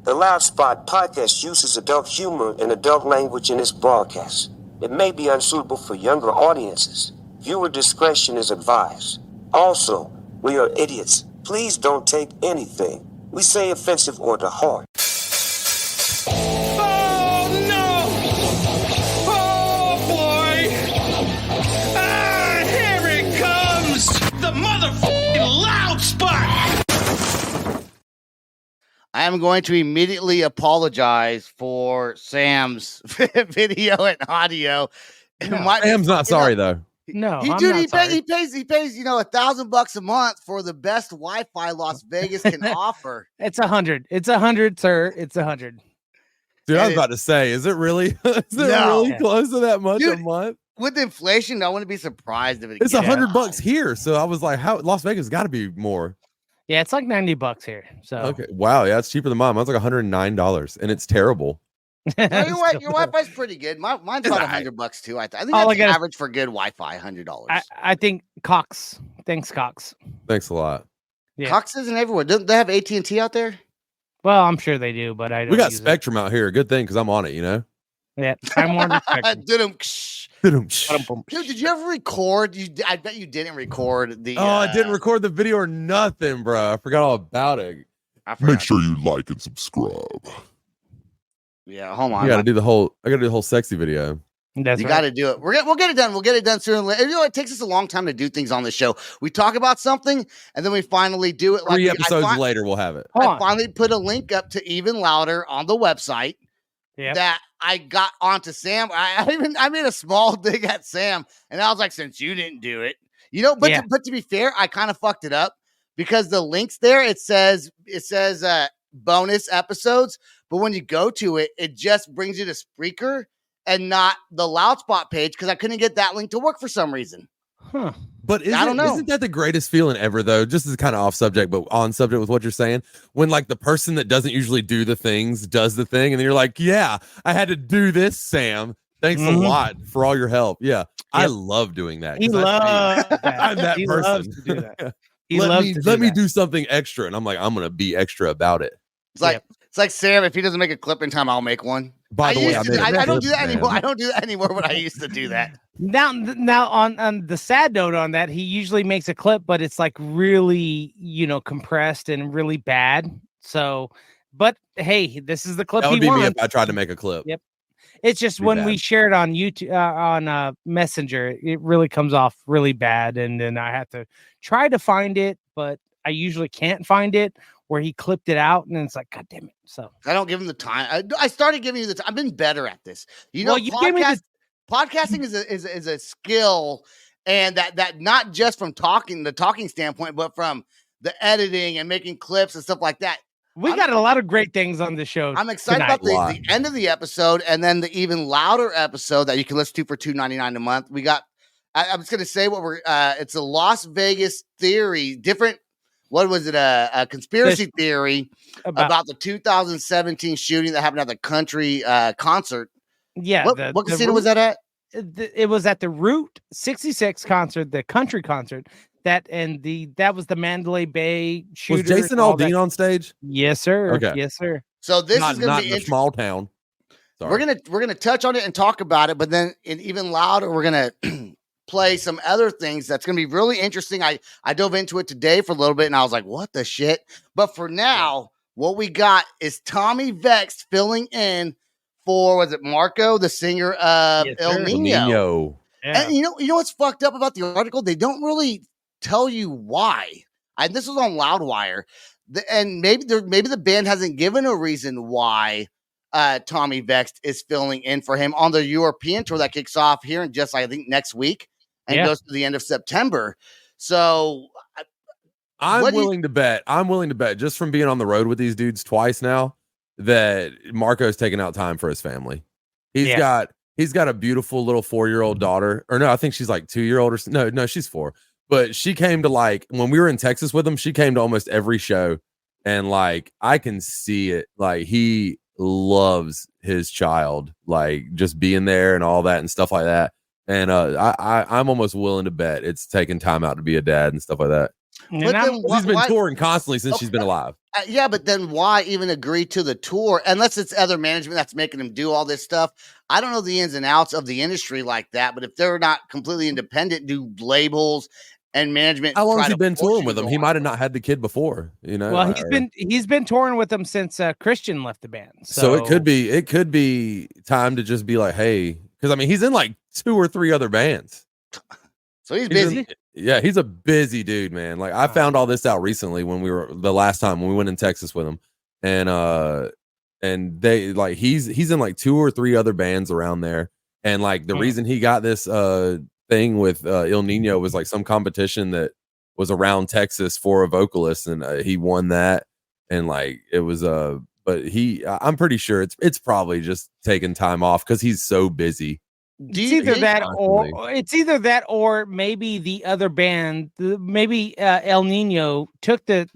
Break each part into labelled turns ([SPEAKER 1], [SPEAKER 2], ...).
[SPEAKER 1] The Loudspot podcast uses adult humor and adult language in its broadcast. It may be unsuitable for younger audiences. Viewer discretion is advised. Also, we are idiots. Please don't take anything we say offensive or to heart.
[SPEAKER 2] Oh, no! Oh, boy! Ah, here it comes! The motherfucking loud spot!
[SPEAKER 3] I am going to immediately apologize for Sam's video and audio.
[SPEAKER 4] No, Sam's not sorry, though.
[SPEAKER 5] No,
[SPEAKER 3] He pays, $1,000 a month for the best Wi-Fi Las Vegas can offer.
[SPEAKER 5] It's 100. It's 100, sir. It's 100.
[SPEAKER 4] Dude, I was about to say, is it really really close to that much a month?
[SPEAKER 3] With inflation, I wouldn't be surprised if
[SPEAKER 4] it's $100 here. So I was like, how Las Vegas got to be more.
[SPEAKER 5] Yeah, it's like $90 here. So
[SPEAKER 4] okay, wow, yeah, it's cheaper than mine. Mine's like $109, and it's terrible.
[SPEAKER 3] Your Wi-Fi's pretty good. Mine's about $100 too. I think that's the average for good Wi-Fi, $100.
[SPEAKER 5] I think Cox. Thanks, Cox.
[SPEAKER 4] Thanks a lot.
[SPEAKER 3] Yeah. Cox isn't everywhere. Don't they have AT&T out there?
[SPEAKER 5] Well, I'm sure they do, but I don't.
[SPEAKER 4] We got Spectrum out here. Good thing because I'm on it. You know.
[SPEAKER 5] Yeah, I'm on Spectrum.
[SPEAKER 3] Dude, did you ever record? I bet you didn't record the.
[SPEAKER 4] Oh, I didn't record the video or nothing, bro. I forgot all about it.
[SPEAKER 6] Make sure you like and subscribe.
[SPEAKER 3] Yeah, hold on.
[SPEAKER 4] I gotta do the whole sexy video.
[SPEAKER 3] You got to do it. We'll get it done. We'll get it done soon. You know, it takes us a long time to do things on the show. We talk about something and then we finally do it.
[SPEAKER 4] 3 episodes later, we'll have it.
[SPEAKER 3] I finally put a link up to Even Louder on the website.
[SPEAKER 5] Yep.
[SPEAKER 3] That I got onto Sam. I made a small dig at Sam, and I was like, since you didn't do it, but to be fair, I kind of fucked it up because the links there it says bonus episodes, but when you go to it, it just brings you to Spreaker and not the Loudspot page because I couldn't get that link to work for some reason.
[SPEAKER 5] Huh.
[SPEAKER 4] But isn't that the greatest feeling ever, though? Just as kind of off subject, but on subject with what you're saying, when like the person that doesn't usually do the things does the thing, and then you're like, yeah, I had to do this, Sam. Thanks a lot for all your help. Yeah, yep. I love doing that.
[SPEAKER 5] He loves that.
[SPEAKER 4] I'm that
[SPEAKER 5] he
[SPEAKER 4] person.
[SPEAKER 5] Loves to do that.
[SPEAKER 4] Let me do something extra, and I'm like, I'm gonna be extra about it.
[SPEAKER 3] It's like Sam. If he doesn't make a clip in time, I'll make one.
[SPEAKER 4] By the way,
[SPEAKER 3] I don't do that anymore. I don't do that anymore, but I used to do that.
[SPEAKER 5] Now on the sad note on that, he usually makes a clip, but it's like really, compressed and really bad. So, but hey, this is the clip.
[SPEAKER 4] That would be me if I tried to make a clip.
[SPEAKER 5] Yep. It's just when we share it on YouTube, on Messenger, it really comes off really bad, and then I have to try to find it, but I usually can't find it. Where he clipped it out, and it's like, God damn it! So
[SPEAKER 3] I don't give him the time. I started giving you the time. I've been better at this. Podcasting is a skill, and that not just from the talking standpoint, but from the editing and making clips and stuff like that.
[SPEAKER 5] We got a lot of great things on the show.
[SPEAKER 3] I'm excited about the end of the episode, and then the Even Louder episode that you can listen to for $2.99 a month. We got. I'm just gonna say what we're. It's a Las Vegas theory, different. What was it? A conspiracy theory about the 2017 shooting that happened at the country concert.
[SPEAKER 5] Yeah.
[SPEAKER 3] What casino was that at?
[SPEAKER 5] It was at the Route 66 concert, the country concert. That was the Mandalay Bay shooter.
[SPEAKER 4] Was Jason Aldean on stage?
[SPEAKER 5] Yes, sir.
[SPEAKER 4] Okay.
[SPEAKER 5] Yes, sir.
[SPEAKER 3] So this is going to be
[SPEAKER 4] in a small town. Sorry.
[SPEAKER 3] We're gonna touch on it and talk about it, but then in Even Louder, we're gonna play some other things that's going to be really interesting. I dove into it today for a little bit and I was like, what the shit? But for now, what we got is Tommy Vext filling in for, was it Marco, the singer of El Nino? Yeah. And you know what's fucked up about the article? They don't really tell you why. This was on Loudwire. And maybe the band hasn't given a reason why Tommy Vext is filling in for him on the European tour that kicks off here in just, I think, next week. And goes to the end of September. So
[SPEAKER 4] I'm willing to bet just from being on the road with these dudes twice now that Marco's taking out time for his family. He's got a beautiful little 4-year-old daughter, or no, I think she's like 2-year-old or no, she's 4. But she came to, like, when we were in Texas with him, she came to almost every show, and like I can see it. Like he loves his child, like just being there and all that and stuff like that. And I'm almost willing to bet it's taking time out to be a dad and stuff like that.
[SPEAKER 3] But
[SPEAKER 4] he's been touring constantly since she's been alive.
[SPEAKER 3] Yeah, but then why even agree to the tour unless it's other management that's making them do all this stuff? I don't know the ins and outs of the industry like that, but if they're not completely independent, do labels and management
[SPEAKER 4] How long
[SPEAKER 3] try
[SPEAKER 4] has he
[SPEAKER 3] to
[SPEAKER 4] been
[SPEAKER 3] force
[SPEAKER 4] touring
[SPEAKER 3] you
[SPEAKER 4] with
[SPEAKER 3] to
[SPEAKER 4] him?
[SPEAKER 3] go
[SPEAKER 4] He
[SPEAKER 3] on
[SPEAKER 4] might have
[SPEAKER 3] tour?
[SPEAKER 4] not had the kid before, you know.
[SPEAKER 5] Well, he's been touring with them since Christian left the band.
[SPEAKER 4] So it could be time to just be like, hey, because I mean he's in like 2 or 3 other bands.
[SPEAKER 3] So he's busy.
[SPEAKER 4] Yeah, he's a busy dude, man. Like I found all this out recently when we were the last time when we went in Texas with him, and they like he's in like 2 or 3 other bands around there, and like the reason he got this thing with Il Nino was like some competition that was around Texas for a vocalist, and he won that, and like it was but I'm pretty sure it's probably just taking time off because he's so busy.
[SPEAKER 5] It's either that or maybe the other band, maybe El Nino took the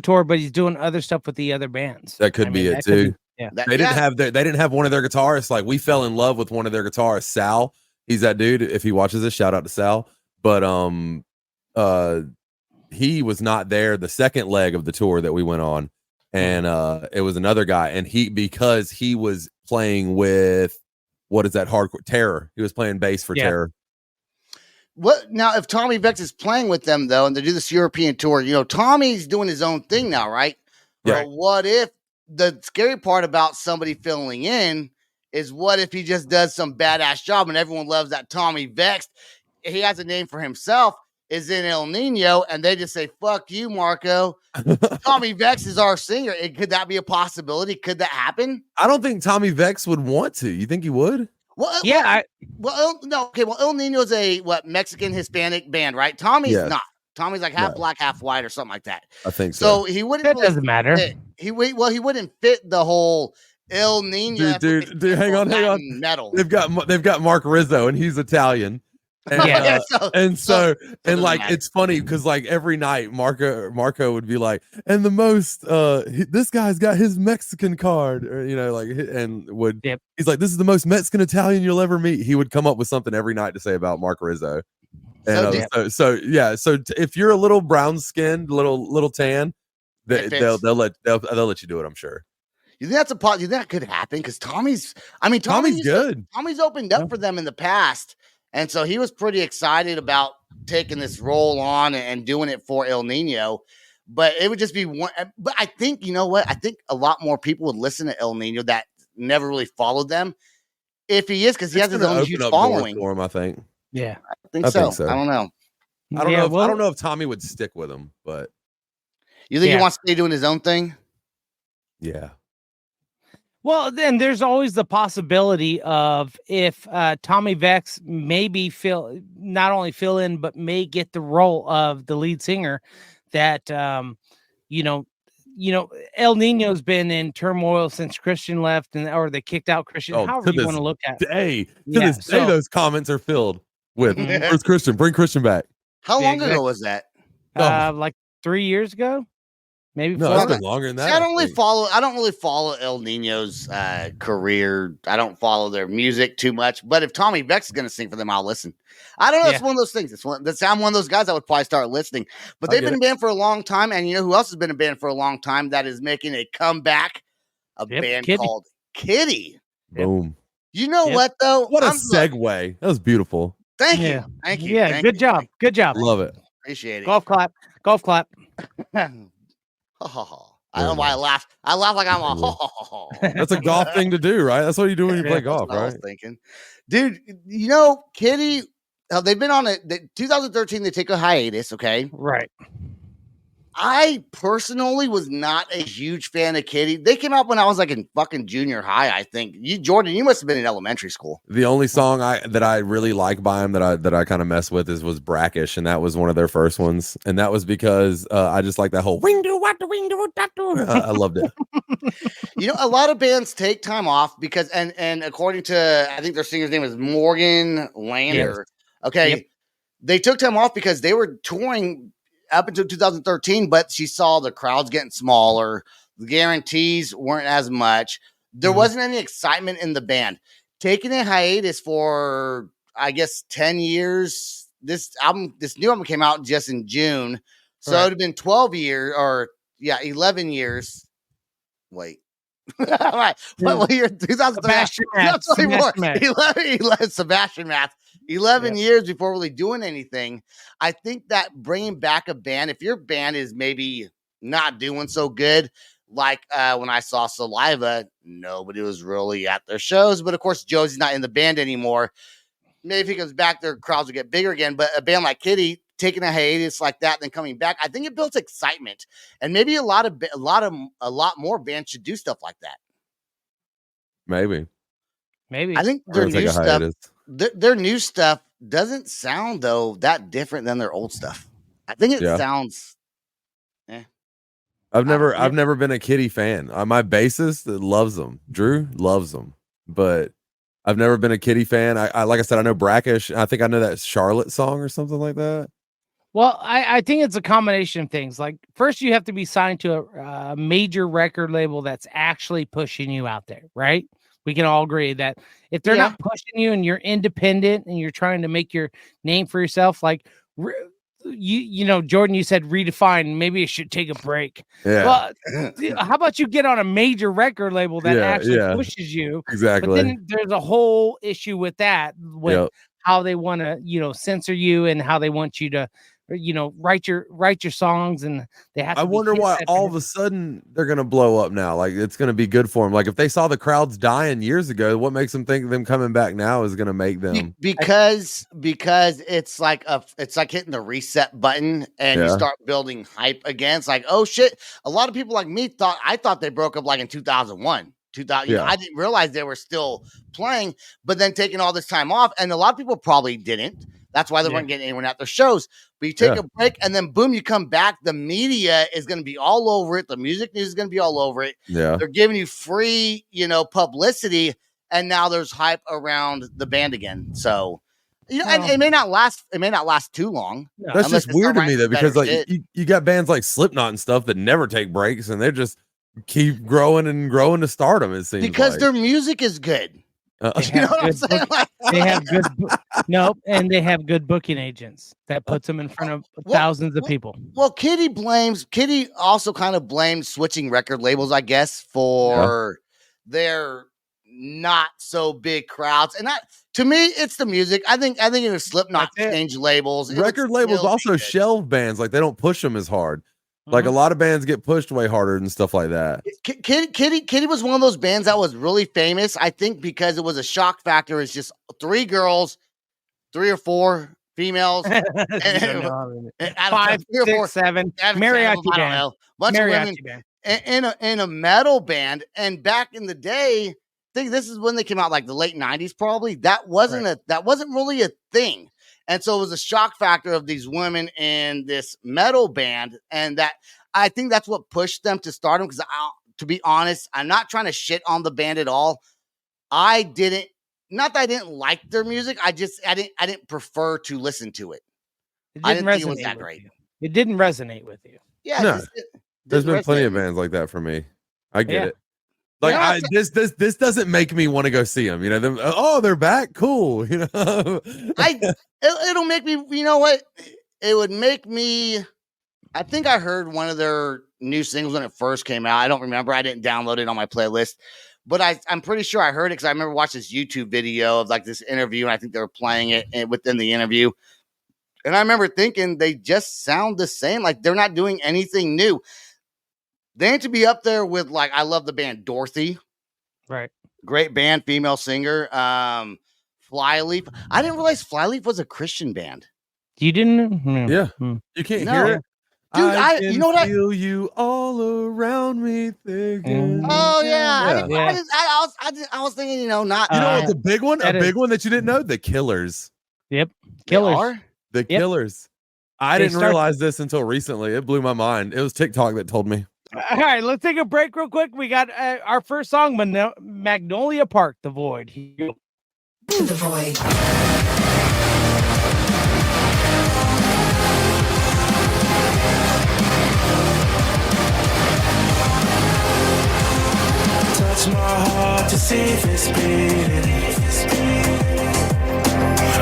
[SPEAKER 5] tour, but he's doing other stuff with the other bands.
[SPEAKER 4] That could be it too. They didn't have one of their guitarists. Like we fell in love with one of their guitarists, Sal. He's that dude. If he watches this, shout out to Sal. But he was not there the second leg of the tour that we went on, and it was another guy, and because he was playing with. What is that hardcore Terror? He was playing bass for Terror.
[SPEAKER 3] What now? If Tommy Vext is playing with them though, and they do this European tour, Tommy's doing his own thing now, right?
[SPEAKER 4] Yeah.
[SPEAKER 3] But what if the scary part about somebody filling in is what if he just does some badass job and everyone loves that Tommy Vext? He has a name for himself. Is in El Nino, and they just say "fuck you, Marco." Tommy Vext is our singer. Could that be a possibility? Could that happen?
[SPEAKER 4] I don't think Tommy Vext would want to. You think he would?
[SPEAKER 3] Well, no. Okay, well, El Nino's a Mexican Hispanic band, right? Tommy's not. Tommy's like half black, half white, or something like that.
[SPEAKER 4] I think so.
[SPEAKER 3] So he wouldn't.
[SPEAKER 5] That doesn't matter.
[SPEAKER 3] He wouldn't fit the whole El Nino.
[SPEAKER 4] Dude, hang on.
[SPEAKER 3] Metal.
[SPEAKER 4] They've got Mark Rizzo, and he's Italian. And, it's funny because like every night Marco would be like, and the most this guy's got his Mexican card, or he's like, this is the most Mexican Italian you'll ever meet. He would come up with something every night to say about Mark Rizzo. And so if you're a little brown skinned, little tan, they'll let you do it, I'm sure.
[SPEAKER 3] You think that's you think that could happen? Because Tommy's
[SPEAKER 4] good.
[SPEAKER 3] Tommy's opened up for them in the past. And so he was pretty excited about taking this role on and doing it for El Nino. But it would just be one. But I think, you know what? I think a lot more people would listen to El Nino that never really followed them. If he is, because he has his own huge following.
[SPEAKER 4] For him, I think.
[SPEAKER 5] Yeah.
[SPEAKER 3] I think so. I don't know.
[SPEAKER 4] I don't know if Tommy would stick with him, but.
[SPEAKER 3] You think he wants to stay doing his own thing?
[SPEAKER 4] Yeah.
[SPEAKER 5] Well, then there's always the possibility of if Tommy Vext maybe not only fill in, but may get the role of the lead singer that, El Nino's been in turmoil since Christian left or they kicked out Christian. However you want to look at it.
[SPEAKER 4] To this day, those comments are filled with, where's Christian? Bring Christian back.
[SPEAKER 3] How long ago was that?
[SPEAKER 5] Like 3 years ago. Maybe
[SPEAKER 4] it's been longer than that.
[SPEAKER 3] See, I don't really follow El Nino's career. I don't follow their music too much. But if Tommy Vext is going to sing for them, I'll listen. I don't know. It's one of those things. I'm one of those guys that would probably start listening. But they've been in band for a long time, and you know who else has been in band for a long time that is making a comeback? Band called KITTIE.
[SPEAKER 4] Boom.
[SPEAKER 3] You know what though?
[SPEAKER 4] What a segue. That was beautiful.
[SPEAKER 3] Thank you. Thank you.
[SPEAKER 5] Yeah, good job. Good job.
[SPEAKER 4] Love it.
[SPEAKER 3] Appreciate it.
[SPEAKER 5] Golf clap.
[SPEAKER 3] I don't know why I laugh. I laugh like I'm a
[SPEAKER 4] That's a golf thing to do, right? That's what you do when you play golf, right?
[SPEAKER 3] I was thinking. Dude, KITTIE, they've been on 2013, they take a hiatus, okay?
[SPEAKER 5] Right.
[SPEAKER 3] I personally was not a huge fan of KITTIE. They came out when I was like in fucking junior high, I think. Jordan, you must have been in elementary school.
[SPEAKER 4] The only song that I really like by them that I kind of mess with was Brackish, and that was one of their first ones. And that was because I just like that whole wing do what the wing do that do. I loved it.
[SPEAKER 3] A lot of bands take time off because and according to I think their singer's name is Morgan Lander. Yes. Okay. They took time off because they were touring up until 2013, but she saw the crowds getting smaller. The guarantees weren't as much. There wasn't any excitement in the band. Taking a hiatus for, I guess, 10 years. This new album came out just in June. So it would have been 12 years or 11 years. Wait. What year? 2024. 11 Sebastian math. 11 years before really doing anything. I think that bringing back a band, if your band is maybe not doing so good, like when I saw Saliva, nobody was really at their shows. But of course, Josie's not in the band anymore. Maybe if he comes back, their crowds will get bigger again. But a band like Kittie taking a hiatus like that, and then coming back, I think it builds excitement. And maybe a lot more bands should do stuff like that.
[SPEAKER 4] Maybe.
[SPEAKER 3] I think their new stuff. Their new stuff doesn't sound though that different than their old stuff. I think it sounds.
[SPEAKER 4] I've never been a Kittie fan. My bassist loves them. Drew loves them, but I've never been a Kittie fan. I like I said, I know Brackish. I think I know that Charlotte song or something like that.
[SPEAKER 5] Well, I think it's a combination of things. Like, first, you have to be signed to a major record label that's actually pushing you out there, right? We can all agree that if they're not pushing you and you're independent and you're trying to make your name for yourself, like you know, Jordan, you said redefine. Maybe it should take a break.
[SPEAKER 4] Yeah.
[SPEAKER 5] Well, how about you get on a major record label that actually pushes you?
[SPEAKER 4] Exactly.
[SPEAKER 5] But then there's a whole issue with that, with how they want to, you know, censor you and how they want you to, you know, write your songs, and they have to.
[SPEAKER 4] I wonder why all of a sudden they're gonna blow up now. Like, it's gonna be good for them. Like, if they saw the crowds dying years ago, what makes them think them coming back now is gonna make them?
[SPEAKER 3] Because it's like hitting the reset button and you start building hype again. It's like, oh shit! A lot of people like me thought they broke up like in 2001. 2000. You know, I didn't realize they were still playing, but then taking all this time off, and a lot of people probably didn't. That's why they weren't getting anyone at their shows. But you take a break, and then boom, you come back. The media is going to be all over it. The music news is going to be all over it.
[SPEAKER 4] Yeah,
[SPEAKER 3] they're giving you free, you know, publicity, and now there's hype around the band again. So, you know, and it may not last. It may not last too long.
[SPEAKER 4] No. That's just weird to me, though, because like you got bands like Slipknot and stuff that never take breaks, and they just keep growing and growing to stardom. It seems
[SPEAKER 3] because their music is good.
[SPEAKER 5] You know what I'm saying? They have good and they have good booking agents that puts them in front of thousands of people.
[SPEAKER 3] Well, Kittie also kind of blames switching record labels, I guess, for their not so big crowds. And to me, it's the music. I think if Slipknot changed labels,
[SPEAKER 4] record labels also shelve bands. Like, they don't push them as hard. Like, a lot of bands get pushed way harder and stuff like that.
[SPEAKER 3] Kittie was one of those bands that was really famous, I think, because it was a shock factor. It's just 3 girls, 3 or 4 females, and
[SPEAKER 5] 5, 6, 7 mariachi band.
[SPEAKER 3] Bunch of women in a metal band. And back in the day, I think this is when they came out, like the late 90s, probably. That wasn't really a thing. And so it was a shock factor of these women in this metal band. And that, I think that's what pushed them to stardom. Because to be honest, I'm not trying to shit on the band at all. Not that I didn't like their music. I didn't prefer to listen to it.
[SPEAKER 5] I didn't think it was that great. It didn't resonate with you.
[SPEAKER 3] Yeah.
[SPEAKER 4] No, there's been plenty of bands like that for me. I get it. Like, this doesn't make me want to go see them. You know, they're back. Cool. You know,
[SPEAKER 3] it'll make me. You know what? It would make me. I think I heard one of their new singles when it first came out. I don't remember. I didn't download it on my playlist, but I'm pretty sure I heard it because I remember watching this YouTube video of like this interview, and I think they were playing it within the interview. And I remember thinking they just sound the same. Like, they're not doing anything new. They need to be up there with, like, I love the band Dorothy.
[SPEAKER 5] Right.
[SPEAKER 3] Great band, female singer. Flyleaf. I didn't realize Flyleaf was a Christian band.
[SPEAKER 5] You didn't?
[SPEAKER 4] Yeah. You can't hear it.
[SPEAKER 3] Dude, you know what?
[SPEAKER 4] I feel you all around me thinking.
[SPEAKER 3] Oh, yeah. I was thinking, you know, not.
[SPEAKER 4] You know what's a big one? A big one that you didn't know? The Killers.
[SPEAKER 5] Yep. Killers.
[SPEAKER 4] The Killers. I didn't realize this until recently. It blew my mind. It was TikTok that told me.
[SPEAKER 5] All right, let's take a break real quick. We got our first song, Magnolia Park, The Void. Here.
[SPEAKER 7] The Void.
[SPEAKER 2] Touch my heart to see if it's beating.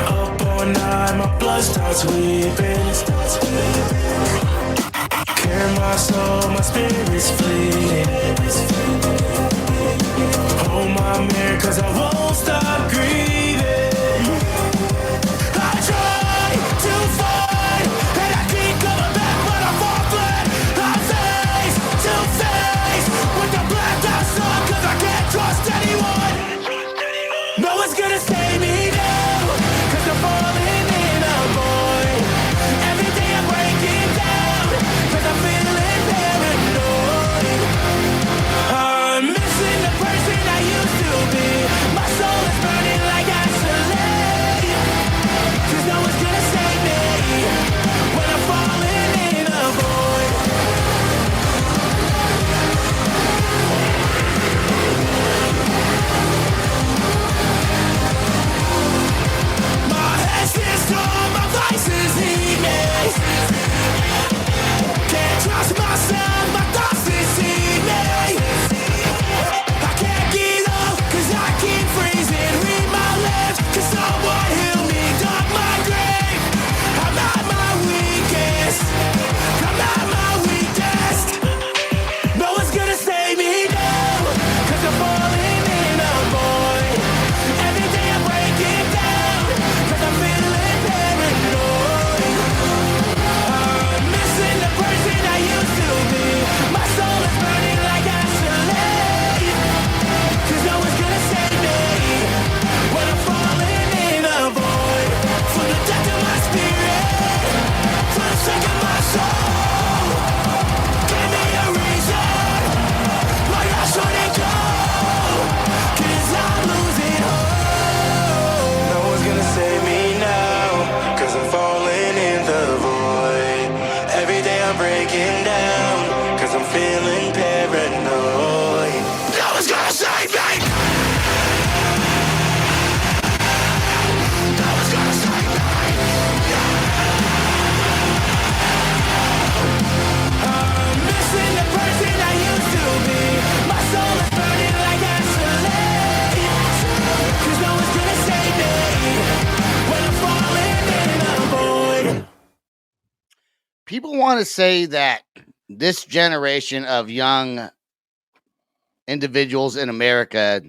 [SPEAKER 2] Up all night, my blood starts weeping. Bare my soul, my spirit's fleeting. Hold my mirror, cause I won't stop grieving. I try to fight, and I keep coming back, but I fall flat. I'm face to face with the black eyes on, cause I can't trust anyone. No one's gonna save me now, cause I'm falling in a void. Every day I'm breaking down, cause I'm feeling paranoid. I'm missing the person I used to be. My soul is burning like gasoline, cause no one's gonna save me when I'm falling in a void. My head's still strong, my vices need me. Can't trust myself, my thoughts deceive me. I can't get up, cause I keep freezing. Read my lips, cause someone heal me. Dug my grave, I'm at my weakest. I'm at my weakest. No one's gonna save me now, cause I'm falling in a void. Every day I'm breaking down, cause I'm feeling paranoid. I'm missing the person I used to be. My soul is burning like gasoline, cause no one's gonna save me when I'm falling in a void. For the death of my spirit, for the sake of my soul, give me a reason why I shouldn't go, cause I'm losing hope. No one's gonna save me now, cause I'm falling in the void. Every day I'm breaking down, cause I'm feeling paranoid. No one's gonna save me. No one's gonna save me. I'm missing the person I used to be. My soul is burning like gasoline, cause no one's gonna save me when I'm falling in a void.
[SPEAKER 3] People want to say that this generation of young individuals in America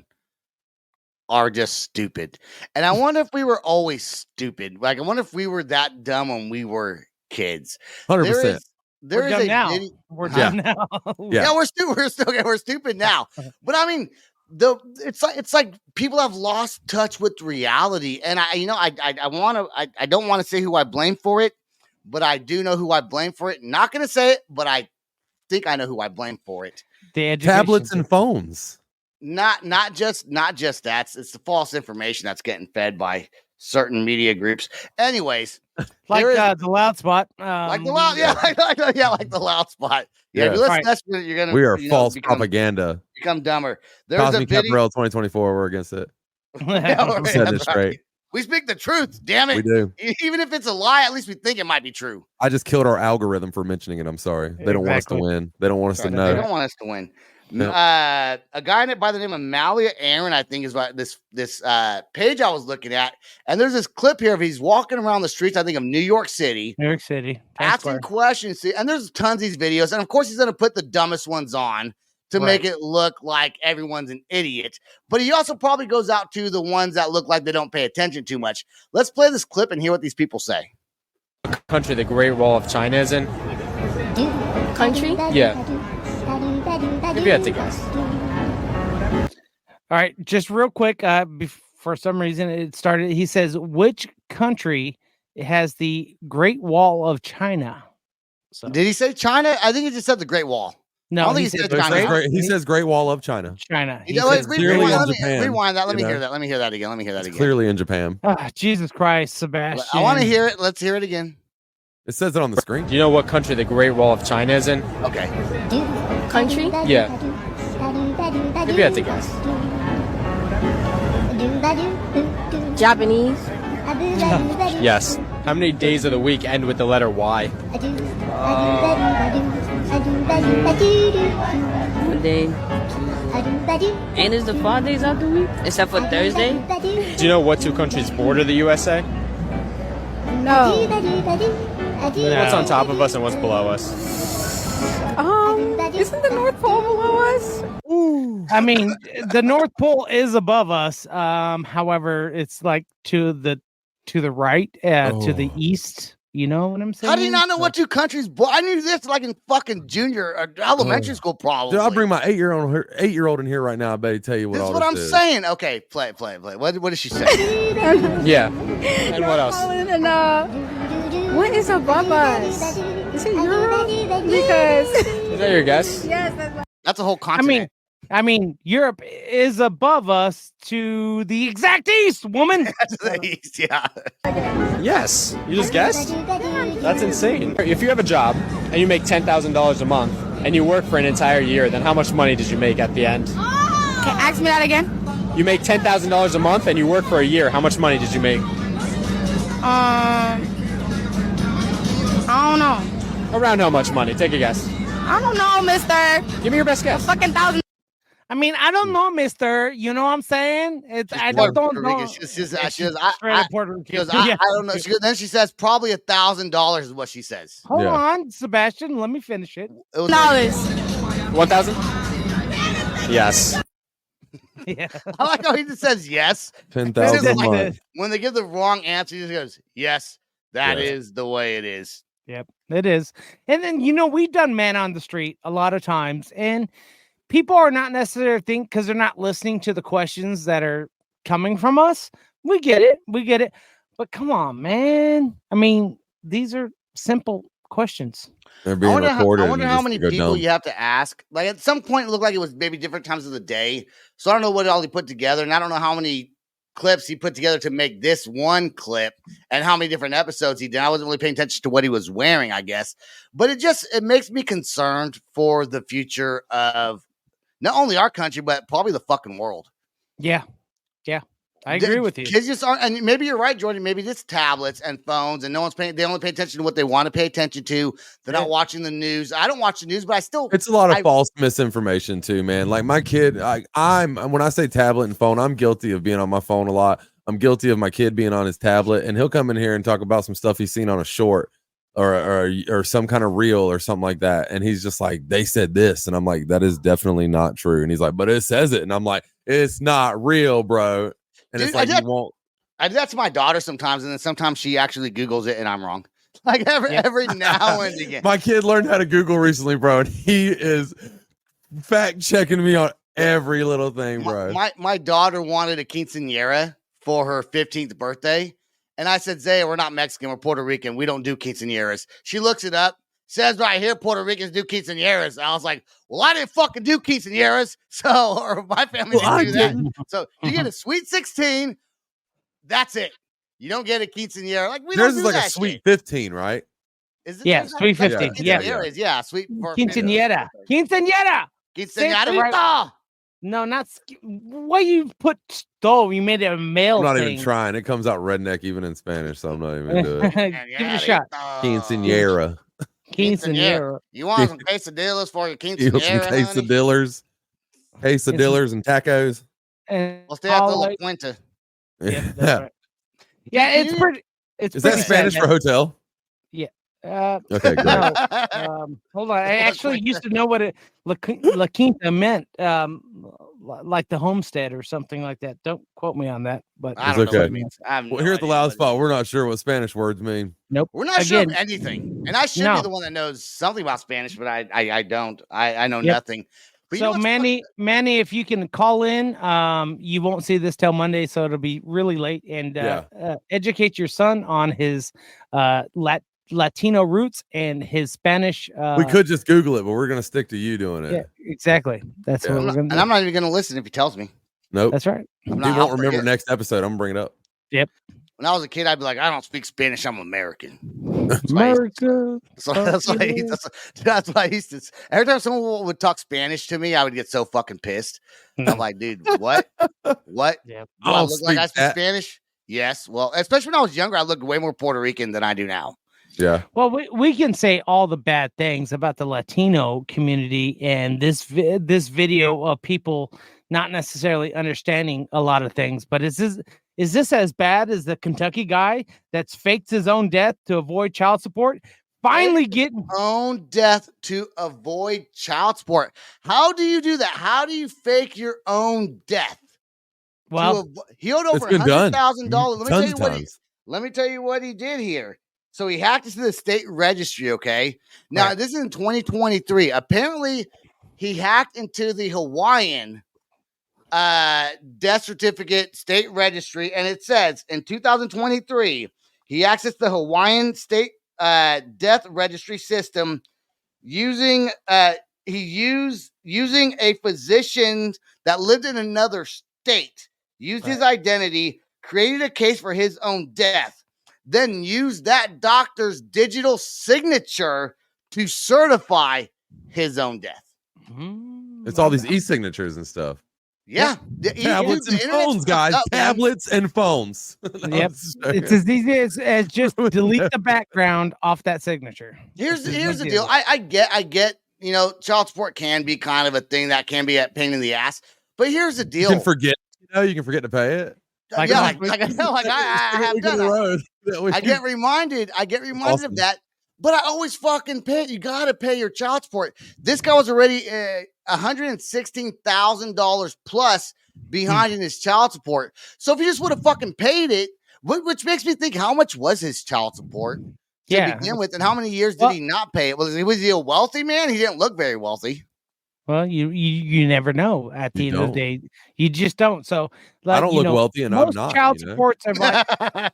[SPEAKER 3] are just stupid. And I wonder if we were always stupid. Like, I wonder if we were that dumb when we were kids.
[SPEAKER 4] 100%.
[SPEAKER 3] There
[SPEAKER 5] We're
[SPEAKER 3] is
[SPEAKER 5] dumb
[SPEAKER 3] a
[SPEAKER 5] now.
[SPEAKER 3] video.
[SPEAKER 5] We're
[SPEAKER 4] Yeah.
[SPEAKER 5] done now.
[SPEAKER 4] Yeah.
[SPEAKER 3] We're stupid. We're stupid now. But I mean, it's like people have lost touch with reality. And I don't want to say who I blame for it, but I do know who I blame for it. Not going to say it, but I think I know who I blame for it.
[SPEAKER 5] The education
[SPEAKER 4] Tablets and
[SPEAKER 5] system.
[SPEAKER 4] phones.
[SPEAKER 3] Not just that. It's the false information that's getting fed by certain media groups. Anyways,
[SPEAKER 5] Like
[SPEAKER 3] there is-
[SPEAKER 5] the loud spot.
[SPEAKER 3] like the loud, like the loud spot. Yeah, if you listen to that, you're gonna.
[SPEAKER 4] We are false
[SPEAKER 3] become
[SPEAKER 4] propaganda.
[SPEAKER 3] dumber. There's a
[SPEAKER 4] Cosmic
[SPEAKER 3] video.
[SPEAKER 4] Caparel 2024. We're against it.
[SPEAKER 3] Yeah,
[SPEAKER 4] We said
[SPEAKER 3] that's
[SPEAKER 4] this straight.
[SPEAKER 3] We speak the truth. Damn it.
[SPEAKER 4] We do.
[SPEAKER 3] Even if it's a lie, at least we think it might be true.
[SPEAKER 4] I just killed our algorithm for mentioning it. I'm sorry. They don't want us to
[SPEAKER 5] Exactly.
[SPEAKER 4] win. They don't want us to
[SPEAKER 3] They
[SPEAKER 4] know.
[SPEAKER 3] don't want us to win.
[SPEAKER 4] No.
[SPEAKER 3] A guy by the name of Malia Aaron, I think, is what this page I was looking at, and there's this clip here of he's walking around the streets, I think, of New York City,
[SPEAKER 5] New York City.
[SPEAKER 3] asking questions. And there's tons of these videos, and of course, he's going to put the dumbest ones on to make it look like everyone's an idiot. But he also probably goes out to the ones that look like they don't pay attention too much. Let's play this clip and hear what these people say.
[SPEAKER 7] Country the Great Wall of China is in?
[SPEAKER 8] Country?
[SPEAKER 7] Yeah. If you had to guess.
[SPEAKER 5] All right, just real quick. For some reason, it started. He says, "Which country has the Great Wall of China?" So,
[SPEAKER 3] Did he say China? I think he just said the Great Wall.
[SPEAKER 5] no,
[SPEAKER 3] I don't think
[SPEAKER 5] he
[SPEAKER 3] he
[SPEAKER 5] said
[SPEAKER 3] said China.
[SPEAKER 4] He says Great Wall of China.
[SPEAKER 5] China. He
[SPEAKER 3] Rewind
[SPEAKER 5] says
[SPEAKER 4] clearly in
[SPEAKER 3] that.
[SPEAKER 4] Japan,
[SPEAKER 3] Rewind that. Let me
[SPEAKER 4] you know?
[SPEAKER 3] hear that. Let me hear that again. Let me hear that
[SPEAKER 4] It's
[SPEAKER 3] again.
[SPEAKER 4] clearly in Japan.
[SPEAKER 5] Jesus Christ, Sebastian.
[SPEAKER 3] I want to hear it. Let's hear it again.
[SPEAKER 4] It says it on the screen.
[SPEAKER 7] Do you know what country the Great Wall of China is in?
[SPEAKER 3] Okay.
[SPEAKER 8] Country?
[SPEAKER 7] Yeah. If you had to guess.
[SPEAKER 8] Japanese?
[SPEAKER 7] Yes. How many days of the week end with the letter Y?
[SPEAKER 8] One day. And is the 5 days out the week? Except for Thursday?
[SPEAKER 7] Do you know what two countries border the USA?
[SPEAKER 8] No.
[SPEAKER 7] What's on top of us and what's below us?
[SPEAKER 9] Isn't the North Pole below us?
[SPEAKER 5] I mean, the North Pole is above us. However, it's like to the right, to the east. You know what I'm saying?
[SPEAKER 3] How do you not know what two countries? I knew this like in fucking junior or elementary school, probably.
[SPEAKER 4] Dude, I'll bring my 8-year-old in here right now. I bet he'll tell you what
[SPEAKER 3] this
[SPEAKER 4] all
[SPEAKER 3] is what
[SPEAKER 4] this
[SPEAKER 3] I'm
[SPEAKER 4] is.
[SPEAKER 3] saying. Okay, play. What does she say?
[SPEAKER 7] Yeah. And what else?
[SPEAKER 9] What is above us? Is it Europe? Because
[SPEAKER 7] Is that your guess?
[SPEAKER 9] yes,
[SPEAKER 3] that's a whole continent.
[SPEAKER 5] I mean, Europe is above us to the exact east, woman.
[SPEAKER 3] To the east, yeah.
[SPEAKER 7] Yes. You just guessed? That's insane. If you have a job and you make $10,000 a month and you work for an entire year, then how much money did you make at the end?
[SPEAKER 9] Okay, ask me that again.
[SPEAKER 7] You make $10,000 a month and you work for a year. How much money did you make?
[SPEAKER 9] I don't know.
[SPEAKER 7] Around how much money? Take a guess.
[SPEAKER 9] I don't know, mister.
[SPEAKER 7] Give me your best guess.
[SPEAKER 9] Fucking $1,000.
[SPEAKER 5] I mean, I don't know, mister. You know what I'm saying? I don't know.
[SPEAKER 3] She goes, I don't know. Then she says probably $1,000 is what she says.
[SPEAKER 5] Hold on, Sebastian. Let me finish it.
[SPEAKER 9] $1,000.
[SPEAKER 7] 1,000? Yes.
[SPEAKER 5] Yeah.
[SPEAKER 3] I like how he just says yes.
[SPEAKER 4] 10,000 a month.
[SPEAKER 3] When they give the wrong answer, he just goes, yes, that is the way it is.
[SPEAKER 5] Yep, it is. And then, we've done Man on the Street a lot of times, and people are not necessarily because they're not listening to the questions that are coming from us. We get it. But come on, man. I mean, these are simple questions.
[SPEAKER 4] They're being recorded.
[SPEAKER 3] I wonder how many people you have to ask. Like at some point, it looked like it was maybe different times of the day. So I don't know what all he put together, and I don't know how many clips he put together to make this one clip and how many different episodes he did. I wasn't really paying attention to what he was wearing, I guess. But it makes me concerned for the future of not only our country, but probably the fucking world.
[SPEAKER 5] Yeah. I agree with you.
[SPEAKER 3] Kids just aren't, and maybe you're right, Jordan. Maybe it's tablets and phones, and they only pay attention to what they want to pay attention to. They're not watching the news. I don't watch the news, but
[SPEAKER 4] it's a lot of false misinformation too, man. Like my kid, I'm when I say tablet and phone, I'm guilty of being on my phone a lot. I'm guilty of my kid being on his tablet, and he'll come in here and talk about some stuff he's seen on a short or some kind of reel or something like that. And he's just like, they said this. And I'm like, that is definitely not true. And he's like, but it says it. And I'm like, it's not real, bro. And
[SPEAKER 3] dude,
[SPEAKER 4] it's like, you won't.
[SPEAKER 3] I do that to my daughter sometimes. And then sometimes she actually Googles it and I'm wrong. Like every now and again.
[SPEAKER 4] My kid learned how to Google recently, bro. And he is fact checking me on every little thing, bro.
[SPEAKER 3] My daughter wanted a quinceañera for her 15th birthday. And I said, Zaya, we're not Mexican. We're Puerto Rican. We don't do quinceañeras. She looks it up. Says right here, Puerto Ricans do quinceañeras. I was like, well, I didn't fucking do quinceañeras. Or my family didn't do that. So you get a sweet 16. That's it. You don't get a quinceañera. Like
[SPEAKER 4] There's is like a sweet 15, right?
[SPEAKER 3] Is it?
[SPEAKER 5] Yeah, sweet 15.
[SPEAKER 3] Yeah, sweet.
[SPEAKER 5] Quinceañera.
[SPEAKER 3] Quinceañerita.
[SPEAKER 5] No, not why you put stove. You made it a male.
[SPEAKER 4] I'm not
[SPEAKER 5] thing.
[SPEAKER 4] even trying. It comes out redneck even in Spanish, so I'm not even doing it.
[SPEAKER 5] Give it a shot.
[SPEAKER 4] Quinceañera.
[SPEAKER 5] Quinceañera.
[SPEAKER 3] You want some quesadillas for your quinceañera?
[SPEAKER 4] Quesadillas and tacos.
[SPEAKER 3] We'll stay at the La Puente.
[SPEAKER 5] Yeah, right. Yeah, it's pretty.
[SPEAKER 4] Is that Spanish for hotel?
[SPEAKER 5] Yeah.
[SPEAKER 4] Okay, great.
[SPEAKER 5] No, hold on. I actually used to know what La Quinta meant, like the homestead or something like that. Don't quote me on that, but
[SPEAKER 3] I don't know what it means.
[SPEAKER 4] Well, here at the Loud Spot, we're not sure what Spanish words mean.
[SPEAKER 5] Nope.
[SPEAKER 3] We're not sure of anything. And I should be the one that knows something about Spanish, but I don't. I know nothing. But
[SPEAKER 5] so Manny, if you can call in, you won't see this till Monday, so it'll be really late. And educate your son on his Latino roots and his Spanish.
[SPEAKER 4] We could just Google it, but we're going to stick to you doing it.
[SPEAKER 5] Yeah, exactly. That's what we're going to do.
[SPEAKER 3] And I'm not even going to listen if he tells me.
[SPEAKER 4] Nope.
[SPEAKER 5] That's right.
[SPEAKER 4] He won't remember next episode. I'm going to bring it up.
[SPEAKER 5] Yep.
[SPEAKER 3] When I was a kid, I'd be like, I don't speak Spanish. I'm American.
[SPEAKER 5] America.
[SPEAKER 3] That's what I used to. Every time someone would talk Spanish to me, I would get so fucking pissed. I'm like, dude, what? What?
[SPEAKER 5] Yeah.
[SPEAKER 3] Do I look like I speak Spanish? Yes. Well, especially when I was younger, I looked way more Puerto Rican than I do now.
[SPEAKER 4] Yeah.
[SPEAKER 5] Well, we can say all the bad things about the Latino community and this video of people not necessarily understanding a lot of things. But is this as bad as the Kentucky guy that's faked his own death to avoid child support? finally getting
[SPEAKER 3] own death to avoid child support. How do you do that? How do you fake your own death?
[SPEAKER 5] Well,
[SPEAKER 3] he owed over
[SPEAKER 4] $100,000.
[SPEAKER 3] Let me tell you what he did here. So he hacked into the state registry. Okay, now this is in 2023. Apparently, he hacked into the Hawaiian death certificate state registry, and it says in 2023 he accessed the Hawaiian state death registry system using using a physician that lived in another state, used his identity, created a case for his own death, then used that doctor's digital signature to certify his own death.
[SPEAKER 4] It's all these e-signatures and stuff.
[SPEAKER 3] Yeah.
[SPEAKER 4] Tablets and phones, guys. Tablets and phones.
[SPEAKER 5] Yep. It's as easy as just delete the background off that signature.
[SPEAKER 3] Here's the deal. I get, you know, child support can be kind of a thing that can be a pain in the ass. But here's the deal.
[SPEAKER 4] You can forget, you can forget to pay it.
[SPEAKER 3] I have done it. I get reminded of that. But I always fucking pay it. You got to pay your child support. This guy was already $116,000 plus behind in his child support. So if he just would have fucking paid it, which makes me think, how much was his child support to begin with, and how many years did he not pay it? Was he a wealthy man? He didn't look very wealthy.
[SPEAKER 5] Well, you never know. At the end of the day, you just don't. So like,
[SPEAKER 4] I don't look wealthy, and I'm not.
[SPEAKER 5] Child supports are like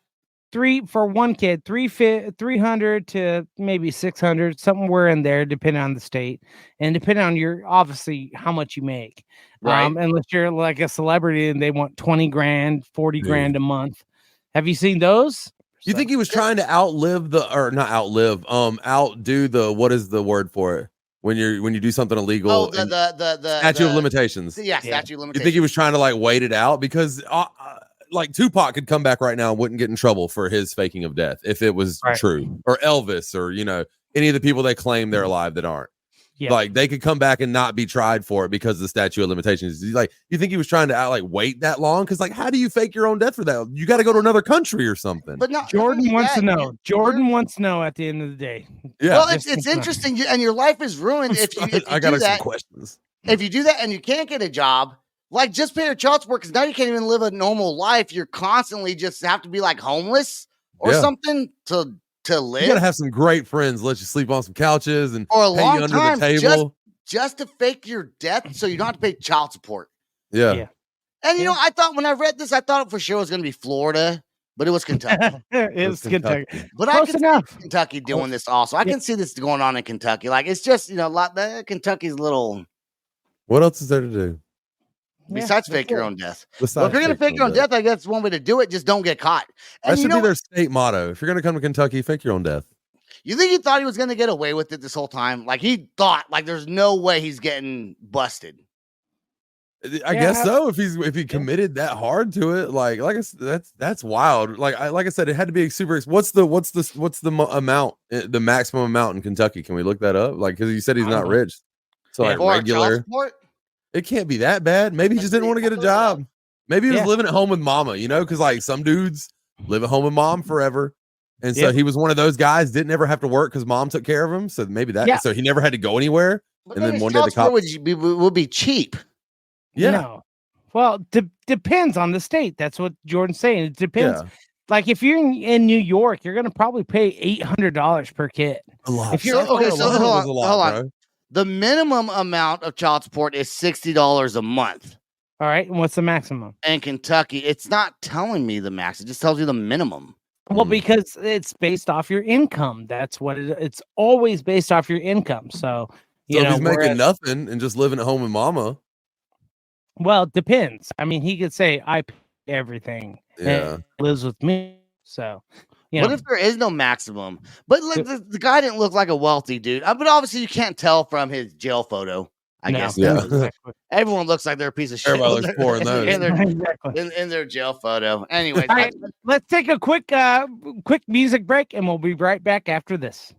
[SPEAKER 5] for one kid, 300 to maybe 600, somewhere in there, depending on the state and depending on your obviously how much you make. Right. Unless you're like a celebrity and they want 20 grand, 40 grand a month. Have you seen those?
[SPEAKER 4] You think he was trying to outdo the, what is the word for it? When you do something illegal,
[SPEAKER 3] the
[SPEAKER 4] statute of limitations.
[SPEAKER 3] Yeah, statute of limitations.
[SPEAKER 4] You think he was trying to like wait it out? Because like Tupac could come back right now and wouldn't get in trouble for his faking of death if it was true, or Elvis, or any of the people they claim they're alive that aren't. Yeah. Like they could come back and not be tried for it because of the statute of limitations. Like, you think he was trying to wait that long? Because how do you fake your own death for that? You got to go to another country or something.
[SPEAKER 5] But Jordan wants to know. Jordan wants to know at the end of the day.
[SPEAKER 4] Yeah.
[SPEAKER 3] Well, it's interesting, and your life is ruined if you
[SPEAKER 4] I got some questions.
[SPEAKER 3] If you do that and you can't get a job, like just pay your child support, because now you can't even live a normal life. You're constantly just have to be like homeless or something to live.
[SPEAKER 4] You gotta have some great friends, let you sleep on some couches and
[SPEAKER 3] for a
[SPEAKER 4] pay
[SPEAKER 3] long
[SPEAKER 4] you under
[SPEAKER 3] time,
[SPEAKER 4] the table.
[SPEAKER 3] Just to fake your death so you don't have to pay child support.
[SPEAKER 4] Yeah.
[SPEAKER 3] And you know, I thought when I read this, I thought for sure it was gonna be Florida, but it was Kentucky.
[SPEAKER 5] It was Kentucky.
[SPEAKER 3] But I can see Kentucky doing this also. I can see this going on in Kentucky. Like it's just, Kentucky's little.
[SPEAKER 4] What else is there to do?
[SPEAKER 3] Besides fake your own death. Well, if you're going to fake your own death, I guess one way to do it, just don't get caught. And
[SPEAKER 4] that should be their state motto. If you're going to come to Kentucky, fake your own death.
[SPEAKER 3] You think he thought he was going to get away with it this whole time? Like he thought, like there's no way he's getting busted.
[SPEAKER 4] I guess so. If he committed that hard to it, like I said, that's wild. Like I said, it had to be super. What's the amount, the maximum amount in Kentucky? Can we look that up? Like, because you said he's not rich, so like regular. It can't be that bad. Maybe he just didn't want to get a job. Maybe he was living at home with mama, because like some dudes live at home with mom forever. And so he was one of those guys, didn't ever have to work because mom took care of him. So maybe so he never had to go anywhere.
[SPEAKER 3] But and then one day the cop would be cheap.
[SPEAKER 4] Yeah.
[SPEAKER 5] No. Well, depends on the state. That's what Jordan's saying. It depends. Yeah. Like if you're in New York, you're going to probably pay $800 per kid.
[SPEAKER 4] A lot.
[SPEAKER 3] If you're hold on. The minimum amount of child support is $60 a month.
[SPEAKER 5] All right. And what's the maximum?
[SPEAKER 3] In Kentucky, it's not telling me the max. It just tells you the minimum.
[SPEAKER 5] Well, because it's based off your income. That's what it's always based off your income. So
[SPEAKER 4] if he's making nothing and just living at home with mama.
[SPEAKER 5] Well, it depends. I mean, he could say, I pay everything.
[SPEAKER 4] Yeah.
[SPEAKER 5] And lives with me. So.
[SPEAKER 3] What if there is no maximum? But like, the guy didn't look like a wealthy dude. But obviously, you can't tell from his jail photo. I guess.
[SPEAKER 4] Yeah.
[SPEAKER 3] Everyone looks like they're a piece of shit.
[SPEAKER 4] Everybody looks poor in those.
[SPEAKER 3] in their jail photo. Anyway,
[SPEAKER 5] right, let's take a quick music break, and we'll be right back after this.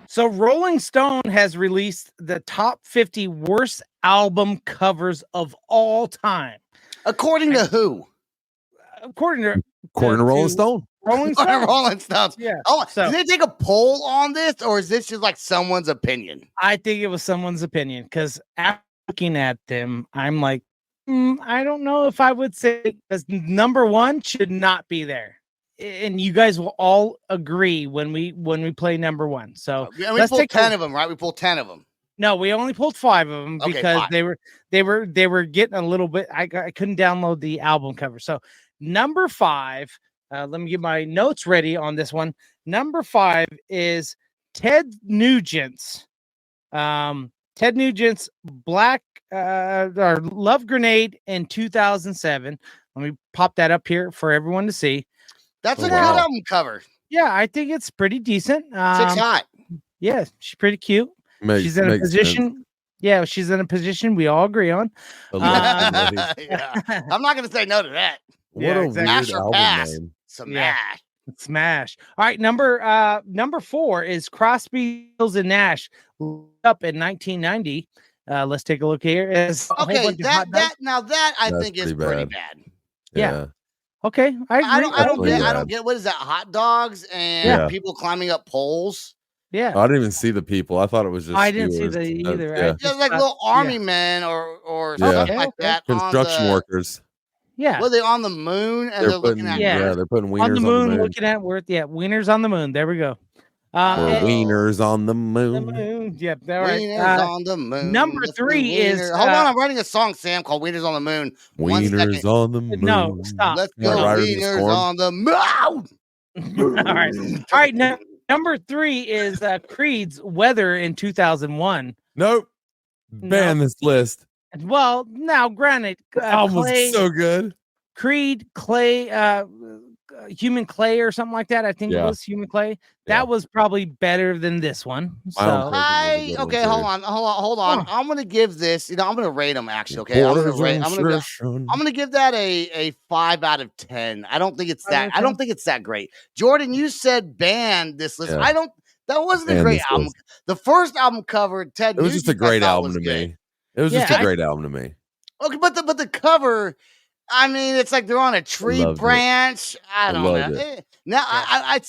[SPEAKER 5] So Rolling Stone has released the top 50 worst album covers of all time.
[SPEAKER 3] According to who?
[SPEAKER 5] According to
[SPEAKER 4] Rolling Stone.
[SPEAKER 5] Rolling Stone.
[SPEAKER 3] Rolling Stones.
[SPEAKER 5] Yeah.
[SPEAKER 3] Oh,
[SPEAKER 5] So,
[SPEAKER 3] did they take a poll on this, or is this just like someone's opinion?
[SPEAKER 5] I think it was someone's opinion because after looking at them, I'm like, I don't know if I would say because number one should not be there. And you guys will all agree when we play number one. So
[SPEAKER 3] we pulled 10 of them, right? We pulled 10 of them.
[SPEAKER 5] No, we only pulled 5 of them because
[SPEAKER 3] 5.
[SPEAKER 5] they were getting a little bit. I couldn't download the album cover. So number 5. Let me get my notes ready on this one. Number 5 is Ted Nugent's. Ted Nugent's Black or Love Grenade in 2007. Let me pop that up here for everyone to see.
[SPEAKER 3] That's a good album cover.
[SPEAKER 5] Yeah, I think it's pretty decent.
[SPEAKER 3] Six hot.
[SPEAKER 5] Yeah, she's pretty cute. She's in a position. Sense. Yeah, she's in a position we all agree on.
[SPEAKER 3] Yeah. I'm not going to say no to that.
[SPEAKER 4] What a weird album name.
[SPEAKER 3] Smash.
[SPEAKER 5] Smash. All right, number 4 is Crosby, Stills and Nash up in 1990. Let's take a look here.
[SPEAKER 3] Okay, that I think is pretty bad.
[SPEAKER 5] Yeah. Okay, I
[SPEAKER 3] don't get what is that? Hot dogs and people climbing up poles.
[SPEAKER 5] Yeah,
[SPEAKER 4] I didn't even see the people. I thought it was just.
[SPEAKER 5] I didn't see that either.
[SPEAKER 4] Yeah.
[SPEAKER 3] Just like little army men or stuff like that.
[SPEAKER 4] Construction workers.
[SPEAKER 5] Yeah,
[SPEAKER 3] were they on the moon and they're looking at?
[SPEAKER 4] Yeah, they're putting wieners
[SPEAKER 5] on the moon. Looking at wieners on the moon. There we go.
[SPEAKER 4] Wieners on the moon.
[SPEAKER 5] Yep, wieners
[SPEAKER 3] on the moon.
[SPEAKER 5] Number 3 is
[SPEAKER 3] hold on. I'm writing a song, Sam, called "Wieners on the Moon."
[SPEAKER 4] Wieners on the moon.
[SPEAKER 5] No, stop.
[SPEAKER 3] Let's go, wieners on the moon.
[SPEAKER 5] All right. Now, number 3 is Creed's "Weather" in 2001.
[SPEAKER 4] Nope. Ban this list.
[SPEAKER 5] Well, now, granted,
[SPEAKER 4] was so good.
[SPEAKER 5] Creed, Clay, Human Clay, or something like that. I think it was Human Clay. That was probably better than this one. So
[SPEAKER 3] hold on. I'm gonna give this. I'm gonna rate them actually. Okay, I'm gonna give that a 5 out of 10. I don't think it's that. I don't think it's that great. Jordan, you said ban this list.
[SPEAKER 4] Yeah.
[SPEAKER 3] That wasn't a great album. The first album cover, Ted.
[SPEAKER 4] It was just a great album to me. It was just a great album to me.
[SPEAKER 3] Okay, but the cover, I mean, it's like they're on a tree branch. I don't know. Now, I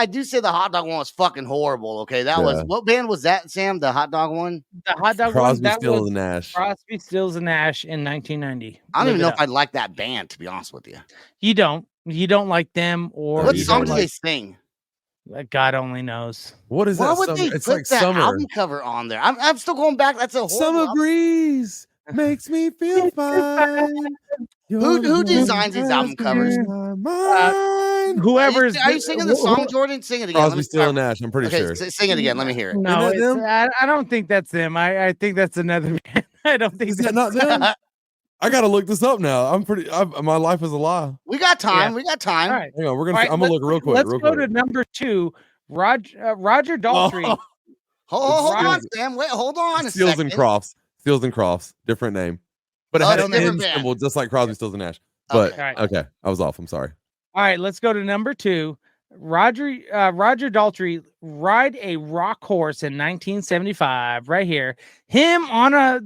[SPEAKER 3] do say the hot dog one was fucking horrible. Okay, that was what band was that, Sam? The hot dog one.
[SPEAKER 5] The hot dog
[SPEAKER 4] Crosby,
[SPEAKER 5] one.
[SPEAKER 4] Stills and Nash.
[SPEAKER 5] Crosby, Stills and Nash in 1990.
[SPEAKER 3] I don't even know if I'd like that band, to be honest with you.
[SPEAKER 5] You don't like them, or
[SPEAKER 3] what song do they sing?
[SPEAKER 5] God only knows.
[SPEAKER 4] What is that?
[SPEAKER 3] Why would they
[SPEAKER 4] it's
[SPEAKER 3] put
[SPEAKER 4] like
[SPEAKER 3] that
[SPEAKER 4] summer
[SPEAKER 3] album cover on there? I'm still going back. That's a
[SPEAKER 4] summer breeze makes me feel fine.
[SPEAKER 3] Who designs these album covers?
[SPEAKER 5] Whoever's.
[SPEAKER 3] Are you singing the song, Jordan? Sing it again.
[SPEAKER 4] Crosby, Stills and Nash. I'm pretty sure.
[SPEAKER 3] Sing it again. Let me hear it.
[SPEAKER 5] No, I don't think that's them. I think that's another band. I don't think
[SPEAKER 4] that's not them. I gotta look this up now. My life is a lie.
[SPEAKER 3] We got time. We got time.
[SPEAKER 5] All right.
[SPEAKER 4] Hang on, I'm gonna look real quick.
[SPEAKER 5] Let's go to number 2. Roger Daltrey.
[SPEAKER 3] Hold on, Sam. Wait, hold on a
[SPEAKER 4] Stills
[SPEAKER 3] second.
[SPEAKER 4] and Crofts. Stills and Crofts. Different name. But it had an N symbol, just like Crosby, Stills and Nash. But okay, I was off. I'm sorry.
[SPEAKER 5] All right, let's go to number 2. Roger Daltrey ride a rock horse in 1975. Right here, him on a.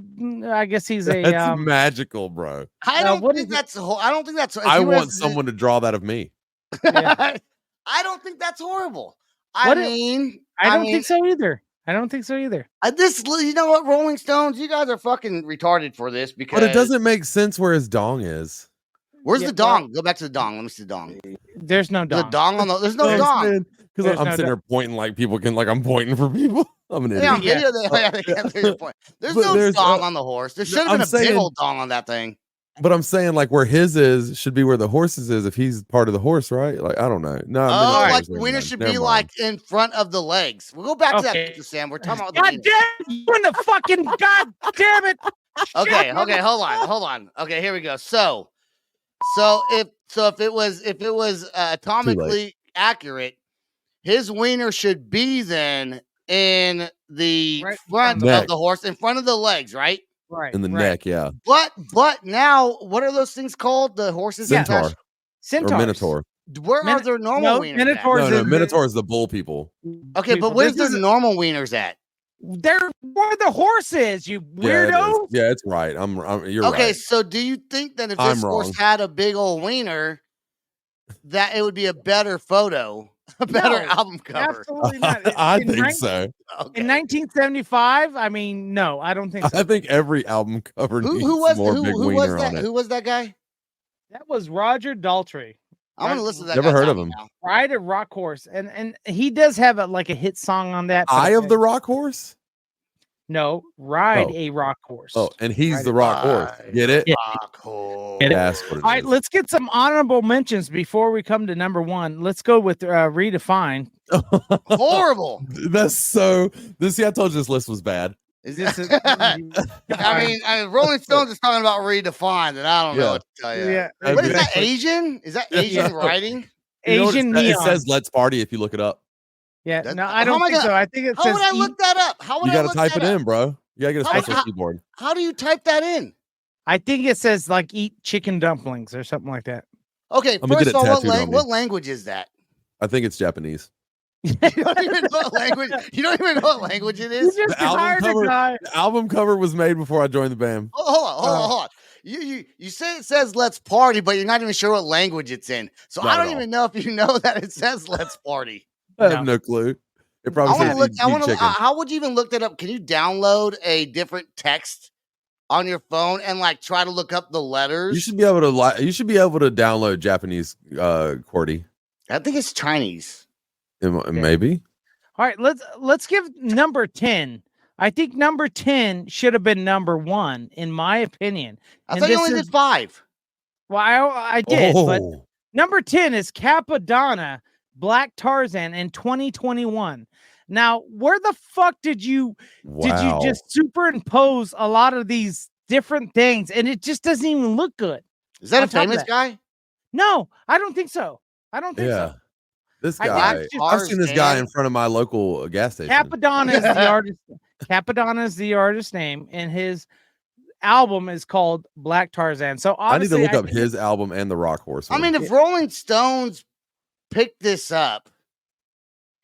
[SPEAKER 5] I guess he's a.
[SPEAKER 4] That's magical, bro.
[SPEAKER 3] I don't think that's. I don't think that's.
[SPEAKER 4] I want someone to draw that of me.
[SPEAKER 3] Yeah. I don't think that's horrible. I
[SPEAKER 5] don't think so either. I don't think so either.
[SPEAKER 3] You know what, Rolling Stones, you guys are fucking retarded for this because.
[SPEAKER 4] But it doesn't make sense where his dong is.
[SPEAKER 3] Where's the dong? Go back to the dong. Let me see the dong.
[SPEAKER 5] There's no dong.
[SPEAKER 3] The dong on the. There's no dong.
[SPEAKER 4] Because I'm sitting there pointing like people can. Like I'm pointing for people. I'm an idiot.
[SPEAKER 3] Yeah, they can't see your point. There's no dong on the horse. There should have been a big old dong on that thing.
[SPEAKER 4] But I'm saying like where his is should be where the horse's is if he's part of the horse, right? Like I don't know. No,
[SPEAKER 3] like the wiener should be like in front of the legs. We'll go back to that picture, Sam. We're talking about
[SPEAKER 5] God damn you in the fucking god damn it.
[SPEAKER 3] Okay, hold on. Okay, here we go. So if it was atomically accurate, his wiener should be then in the front of the horse, in front of the legs, right?
[SPEAKER 5] Right.
[SPEAKER 4] In the neck, yeah.
[SPEAKER 3] But now, what are those things called? The horses?
[SPEAKER 4] Centaur.
[SPEAKER 5] Centaurs.
[SPEAKER 4] Or Minotaur.
[SPEAKER 3] Where are their normal wieners
[SPEAKER 5] Minotaurs
[SPEAKER 3] at?
[SPEAKER 4] Minotaur is the bull people.
[SPEAKER 3] Okay, but where's their normal wieners at?
[SPEAKER 5] They're where the horse is, you weirdo.
[SPEAKER 4] Yeah, it's right. You're right.
[SPEAKER 3] Okay, so do you think that if this horse had a big old wiener, that it would be a better photo? A better album cover.
[SPEAKER 5] Absolutely not.
[SPEAKER 4] I think so.
[SPEAKER 3] Okay.
[SPEAKER 5] In 1975, I mean, no, I don't think so.
[SPEAKER 4] I think every album cover needs
[SPEAKER 3] who was
[SPEAKER 4] more big wiener on it.
[SPEAKER 3] Who was that guy?
[SPEAKER 5] That was Roger Daltrey.
[SPEAKER 3] I'm gonna listen to that.
[SPEAKER 4] Never heard of him.
[SPEAKER 5] Ride a Rock Horse, and he does have a hit song on that.
[SPEAKER 4] Eye of the Rock Horse.
[SPEAKER 5] No, Ride a Rock Horse.
[SPEAKER 4] Oh, and he's the Rock Horse. Get it?
[SPEAKER 3] Rock Horse.
[SPEAKER 4] That's what it is.
[SPEAKER 5] All right, let's get some honorable mentions before we come to number one. Let's go with Redefine.
[SPEAKER 3] Horrible.
[SPEAKER 4] That's so. See, I told you this list was bad.
[SPEAKER 3] Is this? I mean, Rolling Stones is talking about Redefine, and I don't know what to tell you.
[SPEAKER 5] Yeah.
[SPEAKER 3] What is that? Asian? Is that Asian writing?
[SPEAKER 5] Asian neon.
[SPEAKER 4] It says "Let's Party" if you look it up.
[SPEAKER 5] Yeah, no, I don't think so. I think it says.
[SPEAKER 3] How would I look that up? How would I look that up?
[SPEAKER 4] You gotta type it in, bro. You gotta get a special keyboard.
[SPEAKER 3] How do you type that in?
[SPEAKER 5] I think it says like "eat chicken dumplings" or something like that.
[SPEAKER 3] Okay, first of all, what language is that?
[SPEAKER 4] I think it's Japanese.
[SPEAKER 3] You don't even know what language. You don't even know what language it is.
[SPEAKER 4] The album cover was made before I joined the band.
[SPEAKER 3] Hold on. You say it says "Let's Party," but you're not even sure what language it's in. So I don't even know if you know that it says "Let's Party."
[SPEAKER 4] I have no clue. It probably says
[SPEAKER 3] how would you even look that up? Can you download a different text on your phone and like try to look up the letters?
[SPEAKER 4] You should be able to. You should be able to download Japanese QWERTY.
[SPEAKER 3] I think it's Chinese.
[SPEAKER 4] Maybe.
[SPEAKER 5] All right, let's give number 10. I think number 10 should have been number 1, in my opinion.
[SPEAKER 3] I thought you only did 5.
[SPEAKER 5] Well, I did, but number 10 is Capadonna, Black Tarzan in 2021. Now, where the fuck did you just superimpose a lot of these different things, and it just doesn't even look good?
[SPEAKER 3] Is that a famous guy?
[SPEAKER 5] No, I don't think so. I don't think so.
[SPEAKER 4] This guy, I've seen this guy in front of my local gas station.
[SPEAKER 5] Capadonna is the artist. Capadonna is the artist name, and his album is called Black Tarzan. So
[SPEAKER 4] I need to look up his album and the Rock Horse.
[SPEAKER 3] I mean, if Rolling Stones picked this up,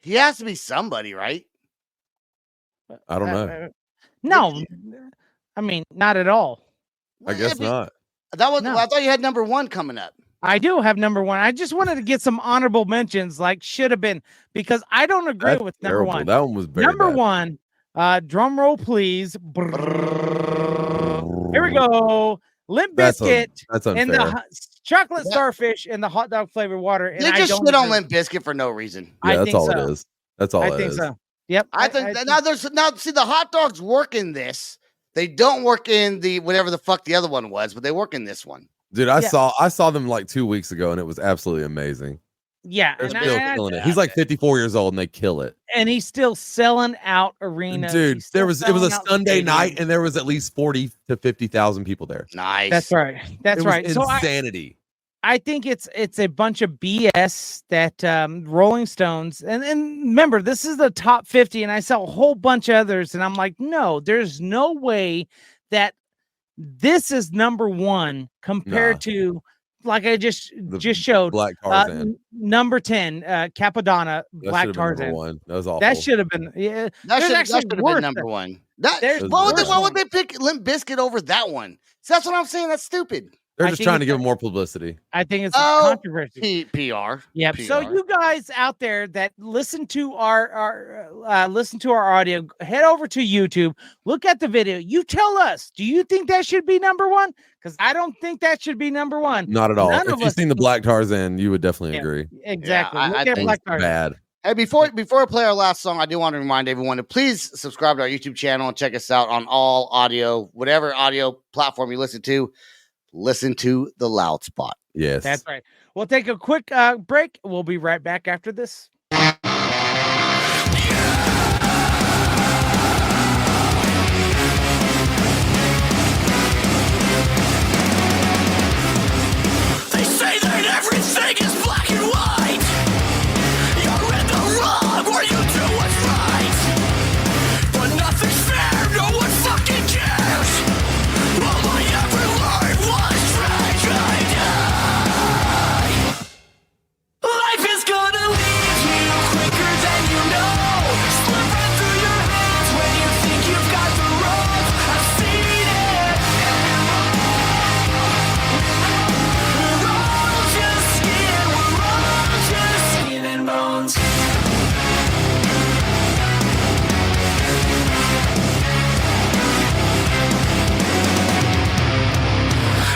[SPEAKER 3] he has to be somebody, right?
[SPEAKER 4] I don't know.
[SPEAKER 5] No, I mean, not at all.
[SPEAKER 4] I guess not.
[SPEAKER 3] That was. No. I thought you had number 1 coming up.
[SPEAKER 5] I do have number 1. I just wanted to get some honorable mentions, like should have been, because I don't agree with number 1.
[SPEAKER 4] That one was very
[SPEAKER 5] number
[SPEAKER 4] bad.
[SPEAKER 5] 1. Drum roll, please. Here we go. Limp Bizkit and the chocolate starfish and the hot dog flavored water. And
[SPEAKER 3] they just shit on Limp Bizkit for no reason.
[SPEAKER 4] Yeah, that's all it is. That's all
[SPEAKER 5] I think so. Yep.
[SPEAKER 3] I think now see the hot dogs work in this. They don't work in the whatever the fuck the other one was, but they work in this one.
[SPEAKER 4] Dude, I saw them like 2 weeks ago, and it was absolutely amazing.
[SPEAKER 5] Yeah,
[SPEAKER 4] they're still killing it. He's like 54 years old, and they kill it.
[SPEAKER 5] And he's still selling out arenas.
[SPEAKER 4] Dude, it was a Sunday night, and there was at least 40 to 50,000 people there.
[SPEAKER 3] Nice.
[SPEAKER 5] That's right. That's right.
[SPEAKER 4] Insanity.
[SPEAKER 5] I think it's a bunch of BS that Rolling Stones and remember, this is the top 50, and I saw a whole bunch of others, and I'm like, no, there's no way that this is number 1 compared to like I just showed,
[SPEAKER 4] Black Tarzan.
[SPEAKER 5] number 10, Capadonna, Black Tarzan.
[SPEAKER 4] One. That was awful.
[SPEAKER 5] That should have been. Yeah,
[SPEAKER 3] that should have been number one. Why would they pick Limp Bizkit over that one? So that's what I'm saying. That's stupid.
[SPEAKER 4] They're just trying to give them more publicity.
[SPEAKER 5] I think it's controversy.
[SPEAKER 3] PR.
[SPEAKER 5] Yep. PR. So you guys out there that listen to our audio, head over to YouTube, look at the video. You tell us, do you think that should be number one? Because I don't think that should be number one.
[SPEAKER 4] Not at all. If you've seen the Black Tarzan, you would definitely agree.
[SPEAKER 5] Exactly.
[SPEAKER 3] Yeah,
[SPEAKER 5] look at Black Tarzan.
[SPEAKER 4] Bad.
[SPEAKER 3] Hey, before I play our last song, I do want to remind everyone to please subscribe to our YouTube channel and check us out on all audio, whatever audio platform you listen to. Listen to the Loud Spot.
[SPEAKER 4] Yes,
[SPEAKER 5] that's right. We'll take a quick break. We'll be right back after this.
[SPEAKER 2] They say that everything is black and white. You're in the wrong or you do what's right. But nothing's fair, no one fucking cares. All I ever learned was tragedy. Life is gonna leave you quicker than you know. Slip right through your hands when you think you've got the rope. I've seen it. We're all just skin and bones.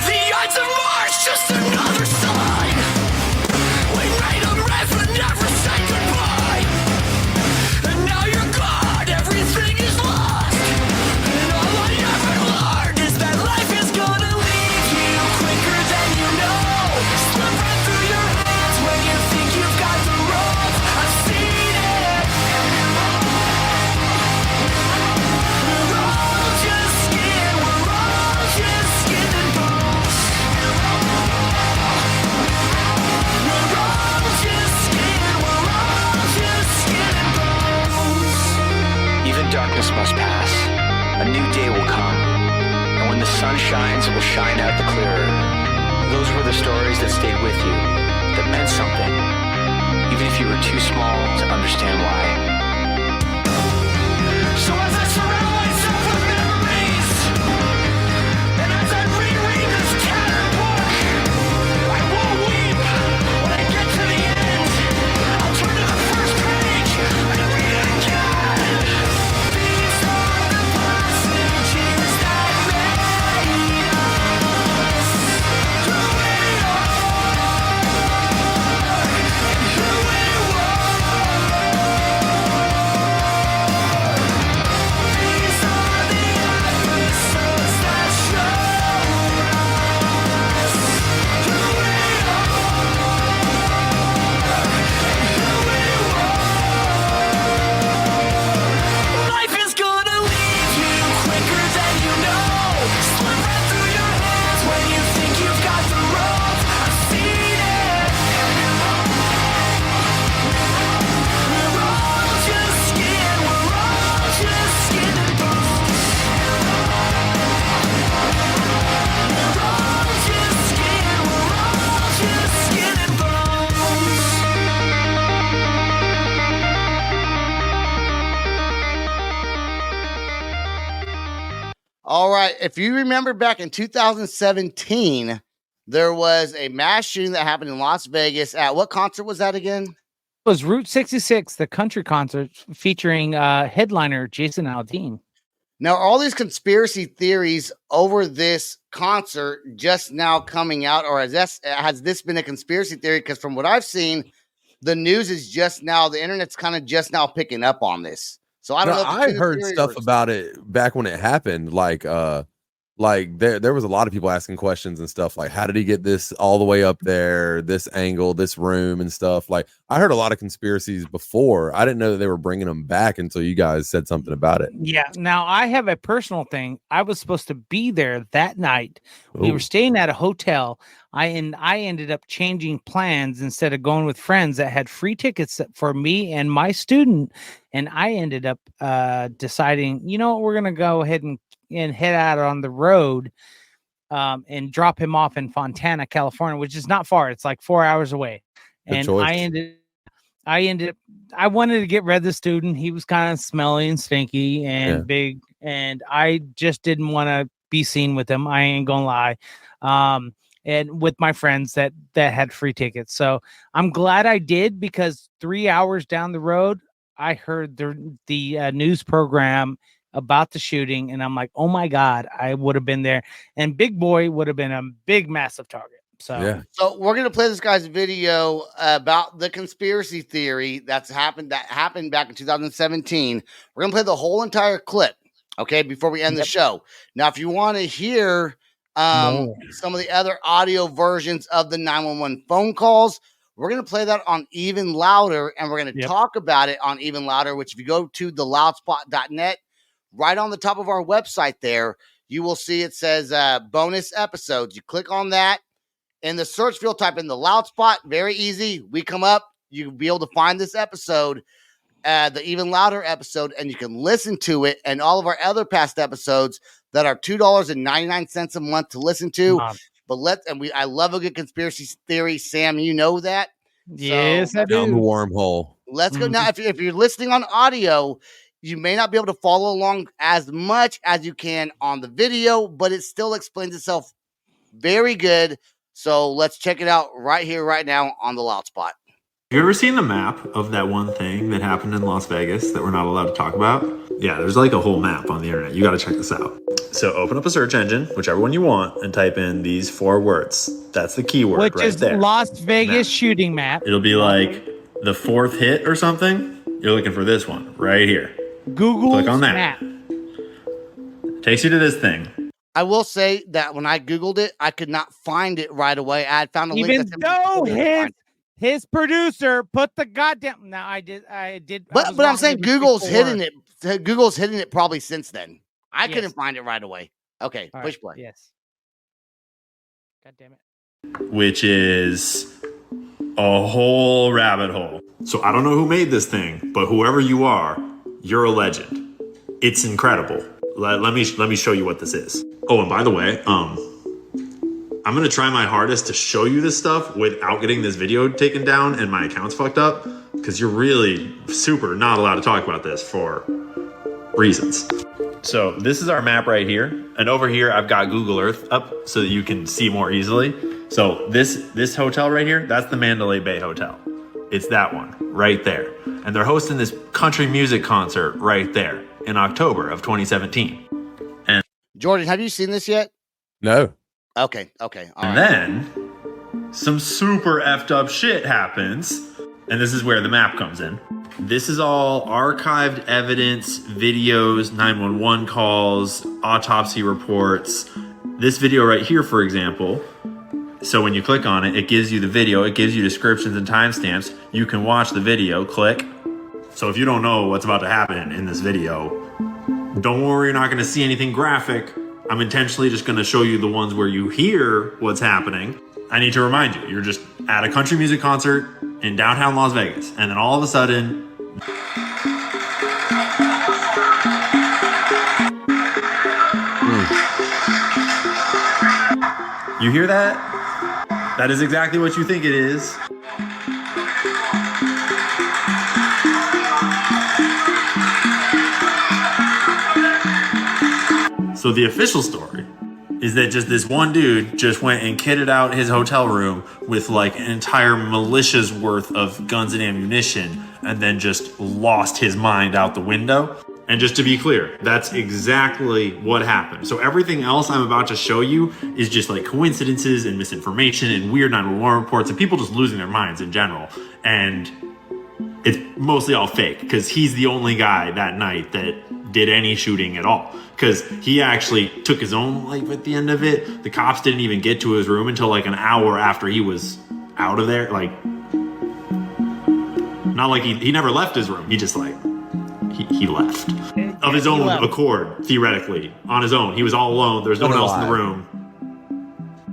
[SPEAKER 2] The Ides of March, just another sign. We made them red but never said goodbye. And now you're gone, everything is lost. And all I ever learned is that life is gonna leave you quicker than you know. Slip right through your hands when you think you've got the rope. I've seen it. We're all just skin and bones. We're all just skin and bones.
[SPEAKER 10] Even darkness must pass. A new day will come. And when the sun shines, it will shine out the clearer. Those were the stories that stayed with you, that meant something, even if you were too small to understand why.
[SPEAKER 2] So as I surround myself with memories, and as I reread this tattered book, I won't weep when I get to the end. I'll turn to the first page and read it again. These are the passages that made us who we are and who we were. These are the episodes that show us who we are. Life is gonna leave you quicker than you know. Slip right through your hands when you think you've got the rope. I've seen it. We're all just skin and bones. We're all just skin and bones.
[SPEAKER 3] All right. If you remember back in 2017, there was a mass shooting that happened in Las Vegas. At what concert was that again?
[SPEAKER 5] It was Route 66, the country concert featuring headliner Jason Aldean.
[SPEAKER 3] Now, all these conspiracy theories over this concert just now coming out, or has this been a conspiracy theory? Because from what I've seen, the news is just now, the internet's kind of just now picking up on this. So I don't know.
[SPEAKER 4] I heard stuff about it back when it happened. Like there was a lot of people asking questions and stuff like, how did he get this all the way up there, this angle, this room and stuff? Like, I heard a lot of conspiracies before. I didn't know that they were bringing them back until you guys said something about it.
[SPEAKER 5] Yeah. Now I have a personal thing. I was supposed to be there that night. We were
[SPEAKER 4] Ooh.
[SPEAKER 5] staying at a hotel. I ended up changing plans instead of going with friends that had free tickets for me and my student. And I ended up deciding, we're going to go ahead and head out on the road. and drop him off in Fontana, California, which is not far. It's like 4 hours away. And I wanted to get rid of the student. He was kind of smelly and stinky and big, and I just didn't want to be seen with him. I ain't gonna lie. And with my friends that had free tickets. So I'm glad I did, because 3 hours down the road, I heard the news program about the shooting, and I'm like, oh my God, I would have been there. And Big Boy would have been a big, massive target.
[SPEAKER 3] So we're gonna play this guy's video about the conspiracy theory that happened back in 2017. We're gonna play the whole entire clip, okay, before we end the show. Now, if you want to hear some of the other audio versions of the 911 phone calls, we're gonna play that on Even Louder, and we're gonna talk about it on Even Louder. Which, if you go to theloudspot.net, right on the top of our website, there you will see it says bonus episodes. You click on that. In the search field, type in the Loud Spot. Very easy. We come up. You'll be able to find this episode, the Even Louder episode, and you can listen to it and all of our other past episodes that are $2.99 a month to listen to. I love a good conspiracy theory. Sam, you know that.
[SPEAKER 5] Yes, I do.
[SPEAKER 4] Down the wormhole.
[SPEAKER 3] Let's go now. If you're listening on audio, you may not be able to follow along as much as you can on the video, but it still explains itself very good. So let's check it out right here, right now on the Loud Spot.
[SPEAKER 11] Have you ever seen the map of that one thing that happened in Las Vegas that we're not allowed to talk about? Yeah, there's like a whole map on the internet. You got to check this out. So open up a search engine, whichever one you want, and type in these 4 words. That's the keyword
[SPEAKER 5] which
[SPEAKER 11] right
[SPEAKER 5] is
[SPEAKER 11] there.
[SPEAKER 5] Las Vegas shooting map.
[SPEAKER 11] It'll be like the 4th hit or something. You're looking for this one right here.
[SPEAKER 5] Google.
[SPEAKER 11] Click on that.
[SPEAKER 5] Map.
[SPEAKER 11] Takes you to this thing.
[SPEAKER 3] I will say that when I Googled it, I could not find it right away. I had found a link.
[SPEAKER 5] Even though his producer put the goddamn. No, I did.
[SPEAKER 3] But I'm saying Google's hitting it. Google's hitting it probably since then. I couldn't find it right away. Okay,
[SPEAKER 5] all
[SPEAKER 3] push
[SPEAKER 5] right.
[SPEAKER 3] play.
[SPEAKER 5] Yes. God damn it.
[SPEAKER 11] Which is a whole rabbit hole. So I don't know who made this thing, but whoever you are, you're a legend. It's incredible. Let me show you what this is. Oh, and by the way, I'm going to try my hardest to show you this stuff without getting this video taken down and my account's fucked up, because you're really super not allowed to talk about this for reasons. So this is our map right here. And over here, I've got Google Earth up so that you can see more easily. So this hotel right here, that's the Mandalay Bay Hotel. It's that one right there. And they're hosting this country music concert right there in October of 2017. And
[SPEAKER 3] Jordan, have you seen this yet?
[SPEAKER 4] No.
[SPEAKER 3] Okay. All
[SPEAKER 11] and
[SPEAKER 3] right.
[SPEAKER 11] then some super effed up shit happens. And this is where the map comes in. This is all archived evidence, videos, 911 calls, autopsy reports. This video right here, for example. So when you click on it, it gives you the video. It gives you descriptions and timestamps. You can watch the video. Click. So if you don't know what's about to happen in this video, don't worry, you're not going to see anything graphic. I'm intentionally just going to show you the ones where you hear what's happening. I need to remind you, you're just at a country music concert in downtown Las Vegas. And then all of a sudden... You hear that? That is exactly what you think it is. So the official story is that just this one dude just went and kitted out his hotel room with like an entire militia's worth of guns and ammunition, and then just lost his mind out the window. And just to be clear, that's exactly what happened. So everything else I'm about to show you is just like coincidences and misinformation and weird 911 reports and people just losing their minds in general. And it's mostly all fake, because he's the only guy that night that did any shooting at all. Because he actually took his own life at the end of it. The cops didn't even get to his room until like an hour after he was out of there. Like, not like he never left his room. He just like, he left of his own accord, theoretically, on his own. He was all alone. There's no one else in the room.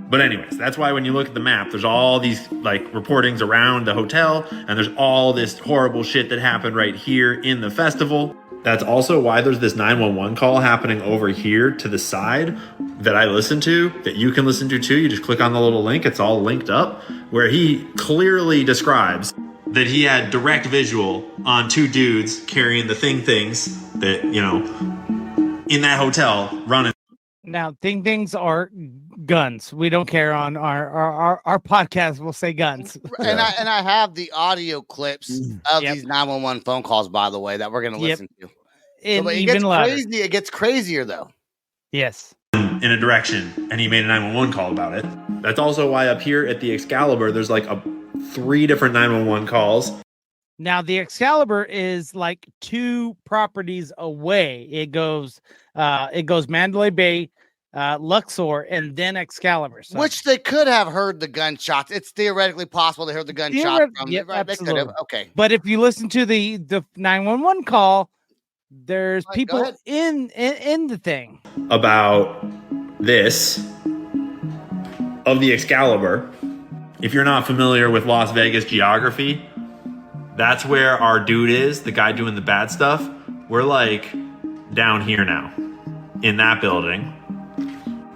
[SPEAKER 11] But anyways, that's why when you look at the map, there's all these like reportings around the hotel, and there's all this horrible shit that happened right here in the festival. That's also why there's this 911 call happening over here to the side that I listen to, that you can listen to too. You just click on the little link. It's all linked up, where he clearly describes that he had direct visual on two dudes carrying the things that, you know, in that hotel running.
[SPEAKER 5] Now, things are guns. We don't care on our podcast. We'll say guns.
[SPEAKER 3] And I have the audio clips of these 911 phone calls, by the way, that we're going to listen to. So, it gets crazy. It gets crazier though.
[SPEAKER 5] Yes.
[SPEAKER 11] In a direction, and he made a 911 call about it. That's also why up here at the Excalibur, there's like 3 different 911 calls.
[SPEAKER 5] Now the Excalibur is like 2 properties away. It goes Mandalay Bay, Luxor, and then Excalibur. So.
[SPEAKER 3] Which they could have heard the gunshots. It's theoretically possible they heard the gunshot from.
[SPEAKER 5] Yep,
[SPEAKER 3] right? They could have. Okay.
[SPEAKER 5] But if you listen to the 911 call, there's people in the thing
[SPEAKER 11] about this of the Excalibur. If you're not familiar with Las Vegas geography, that's where our dude is, the guy doing the bad stuff. We're like down here now in that building.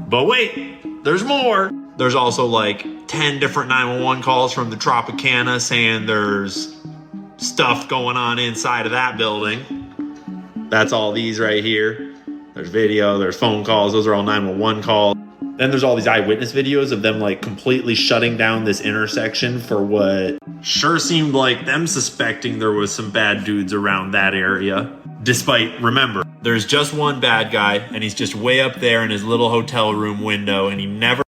[SPEAKER 11] But wait, there's more. There's also like 10 different 911 calls from the Tropicana saying there's stuff going on inside of that building. That's all these right here. There's video, there's phone calls. Those are all 911 calls. Then there's all these eyewitness videos of them like completely shutting down this intersection for what sure seemed like them suspecting there was some bad dudes around that area. Despite, remember, there's just one bad guy and he's just way up there in his little hotel room window and he never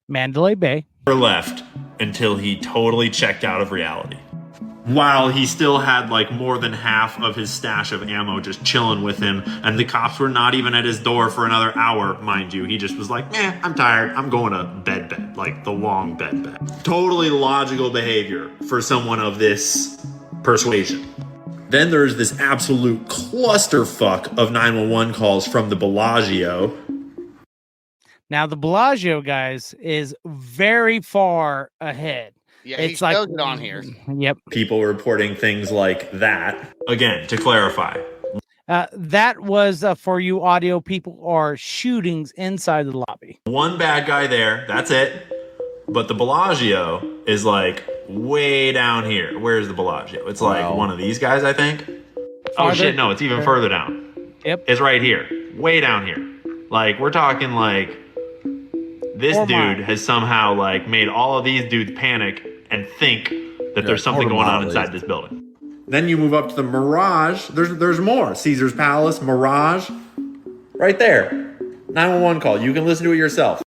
[SPEAKER 5] Mandalay Bay
[SPEAKER 11] left until he totally checked out of reality. While he still had like more than half of his stash of ammo just chilling with him, and the cops were not even at his door for another hour, mind you. He just was like, I'm tired. I'm going to bed, like the long bed. Totally logical behavior for someone of this persuasion. Then there's this absolute clusterfuck of 911 calls from the Bellagio.
[SPEAKER 5] Now the Bellagio, guys, is very far ahead.
[SPEAKER 3] Yeah,
[SPEAKER 5] it's
[SPEAKER 3] like it on here.
[SPEAKER 5] Yep.
[SPEAKER 11] People reporting things like that. Again, to clarify.
[SPEAKER 5] That was for you audio people are shootings inside the lobby.
[SPEAKER 11] One bad guy there. That's it. But the Bellagio is like way down here. Where's the Bellagio? It's like one of these guys, I think. Oh shit, no, it's even further down.
[SPEAKER 5] Yep.
[SPEAKER 11] It's right here. Way down here. Like, we're talking like this dude has somehow like made all of these dudes panic and think that there's something going on inside this building. Then you move up to the Mirage. There's more. Caesar's Palace, Mirage. Right there. 911 call. You can listen to it yourself.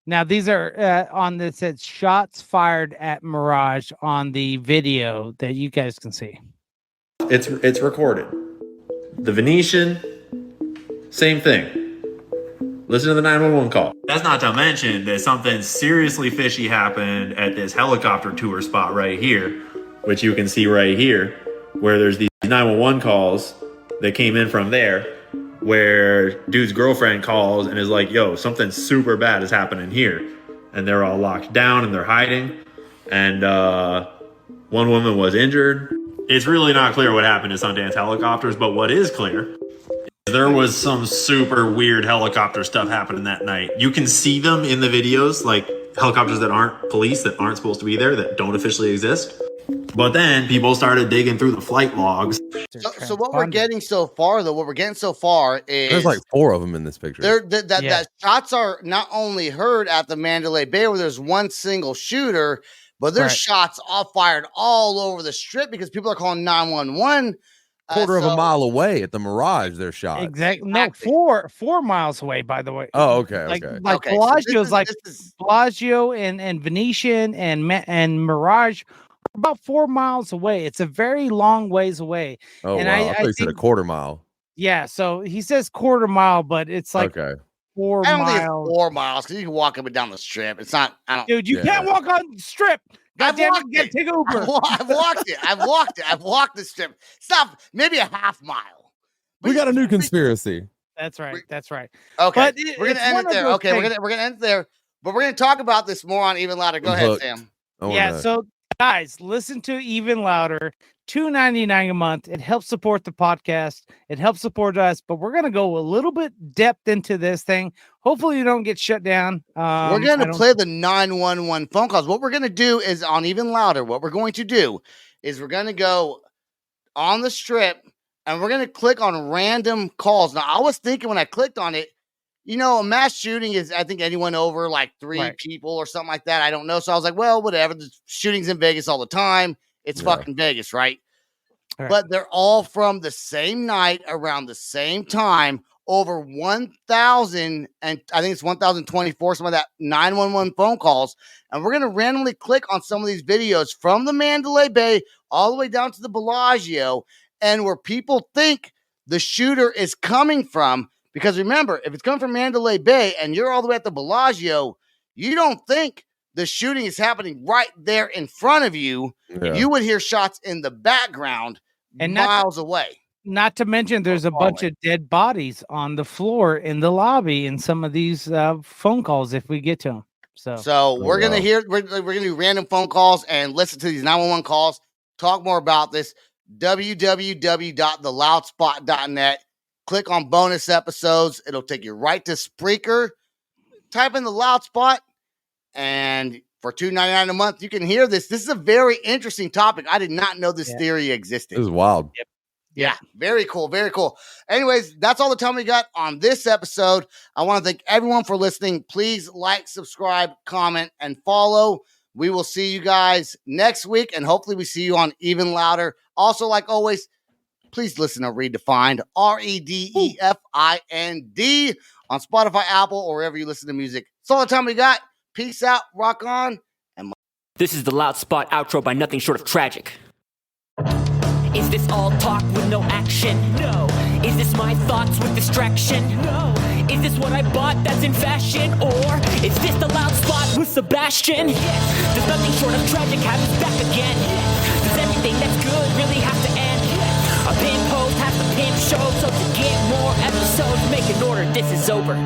[SPEAKER 5] Now, these are on this. It says shots fired at Mirage on the video that you guys can see.
[SPEAKER 11] It's recorded. The Venetian, same thing. Listen to the 911 call. That's not to mention that something seriously fishy happened at this helicopter tour spot right here, which you can see right here, where there's these 911 calls that came in from there, where dude's girlfriend calls and is like, yo, something super bad is happening here. And they're all locked down and they're hiding. And one woman was injured. It's really not clear what happened to Sundance helicopters, but what is clear, there was some super weird helicopter stuff happening that night. You can see them in the videos, like helicopters that aren't police, that aren't supposed to be there, that don't officially exist. But then people started digging through the flight logs.
[SPEAKER 3] So what we're getting so far, is
[SPEAKER 4] there's like 4 of them in this picture.
[SPEAKER 3] That shots are not only heard at the Mandalay Bay where there's one single shooter, but there's shots all fired all over the strip because people are calling 911.
[SPEAKER 4] Quarter of a mile away at the Mirage, they're shot.
[SPEAKER 5] Exactly. No, 4 miles away, by the way.
[SPEAKER 4] Oh, okay.
[SPEAKER 5] Like
[SPEAKER 4] Okay.
[SPEAKER 5] Bellagio's Bellagio and Venetian and Mirage are about 4 miles away. It's a very long ways away.
[SPEAKER 4] Oh,
[SPEAKER 5] and
[SPEAKER 4] wow. I thought you said a quarter mile.
[SPEAKER 5] Yeah, so he says quarter mile, but it's like 4 miles.
[SPEAKER 3] I don't think it's 4 miles because you can walk up and down the strip. It's not.
[SPEAKER 5] Dude, you can't walk on the strip. God damn it, you gotta take Uber.
[SPEAKER 3] I've walked it. I've walked the strip. Stop. Maybe a half mile.
[SPEAKER 4] We got a new conspiracy.
[SPEAKER 5] That's right. That's right.
[SPEAKER 3] Okay,
[SPEAKER 5] but
[SPEAKER 3] we're gonna end it there. Okay, we're gonna end it there. But we're gonna talk about this more on Even Louder. Go ahead, Sam.
[SPEAKER 5] Yeah. So guys, listen to Even Louder. $2.99 a month. It helps support the podcast. It helps support us, but we're going to go a little bit depth into this thing. Hopefully you don't get shut down.
[SPEAKER 3] We're going to play the 911 phone calls. What we're going to do is on Even Louder. What we're going to do is we're going to go on the strip and we're going to click on random calls. Now, I was thinking when I clicked on it, you know, a mass shooting is, I think, anyone over like 3 people or something like that. I don't know. So I was like, well, whatever. The shootings in Vegas all the time. It's fucking Vegas, right? But they're all from the same night around the same time. Over 1,000, and I think it's 1,024, some of that 911 phone calls. And we're going to randomly click on some of these videos from the Mandalay Bay all the way down to the Bellagio, and where people think the shooter is coming from. Because remember, if it's coming from Mandalay Bay and you're all the way at the Bellagio, you don't think the shooting is happening right there in front of you. Yeah. You would hear shots in the background and miles away.
[SPEAKER 5] Not to mention there's a bunch of dead bodies on the floor in the lobby in some of these phone calls if we get to them.
[SPEAKER 3] So we're going to hear, we're going to do random phone calls and listen to these 911 calls, talk more about this. www.theloudspot.net. Click on bonus episodes. It'll take you right to Spreaker. Type in The Loud Spot. And for $2.99 a month, you can hear this. This is a very interesting topic. I did not know this theory existed.
[SPEAKER 4] It was wild.
[SPEAKER 5] Yep.
[SPEAKER 3] Yeah, very cool. Very cool. Anyways, that's all the time we got on this episode. I want to thank everyone for listening. Please like, subscribe, comment, and follow. We will see you guys next week, and hopefully we see you on Even Louder. Also, like always, please listen to Redefined, Redefind, on Spotify, Apple, or wherever you listen to music. That's all the time we got. Peace out, rock on. And
[SPEAKER 12] this is the Loud Spot outro by Nothing Short of Tragic. Is this all talk with no action? No. Is this my thoughts with distraction? No. Is this what I bought that's in fashion? Or is this the Loud Spot with Sebastian? Yes. Does Nothing Short of Tragic have us back again? Yes. Does everything that's good really have to end? Yes. A pimp host has to pimp show, so to get more episodes, make an order, this is over.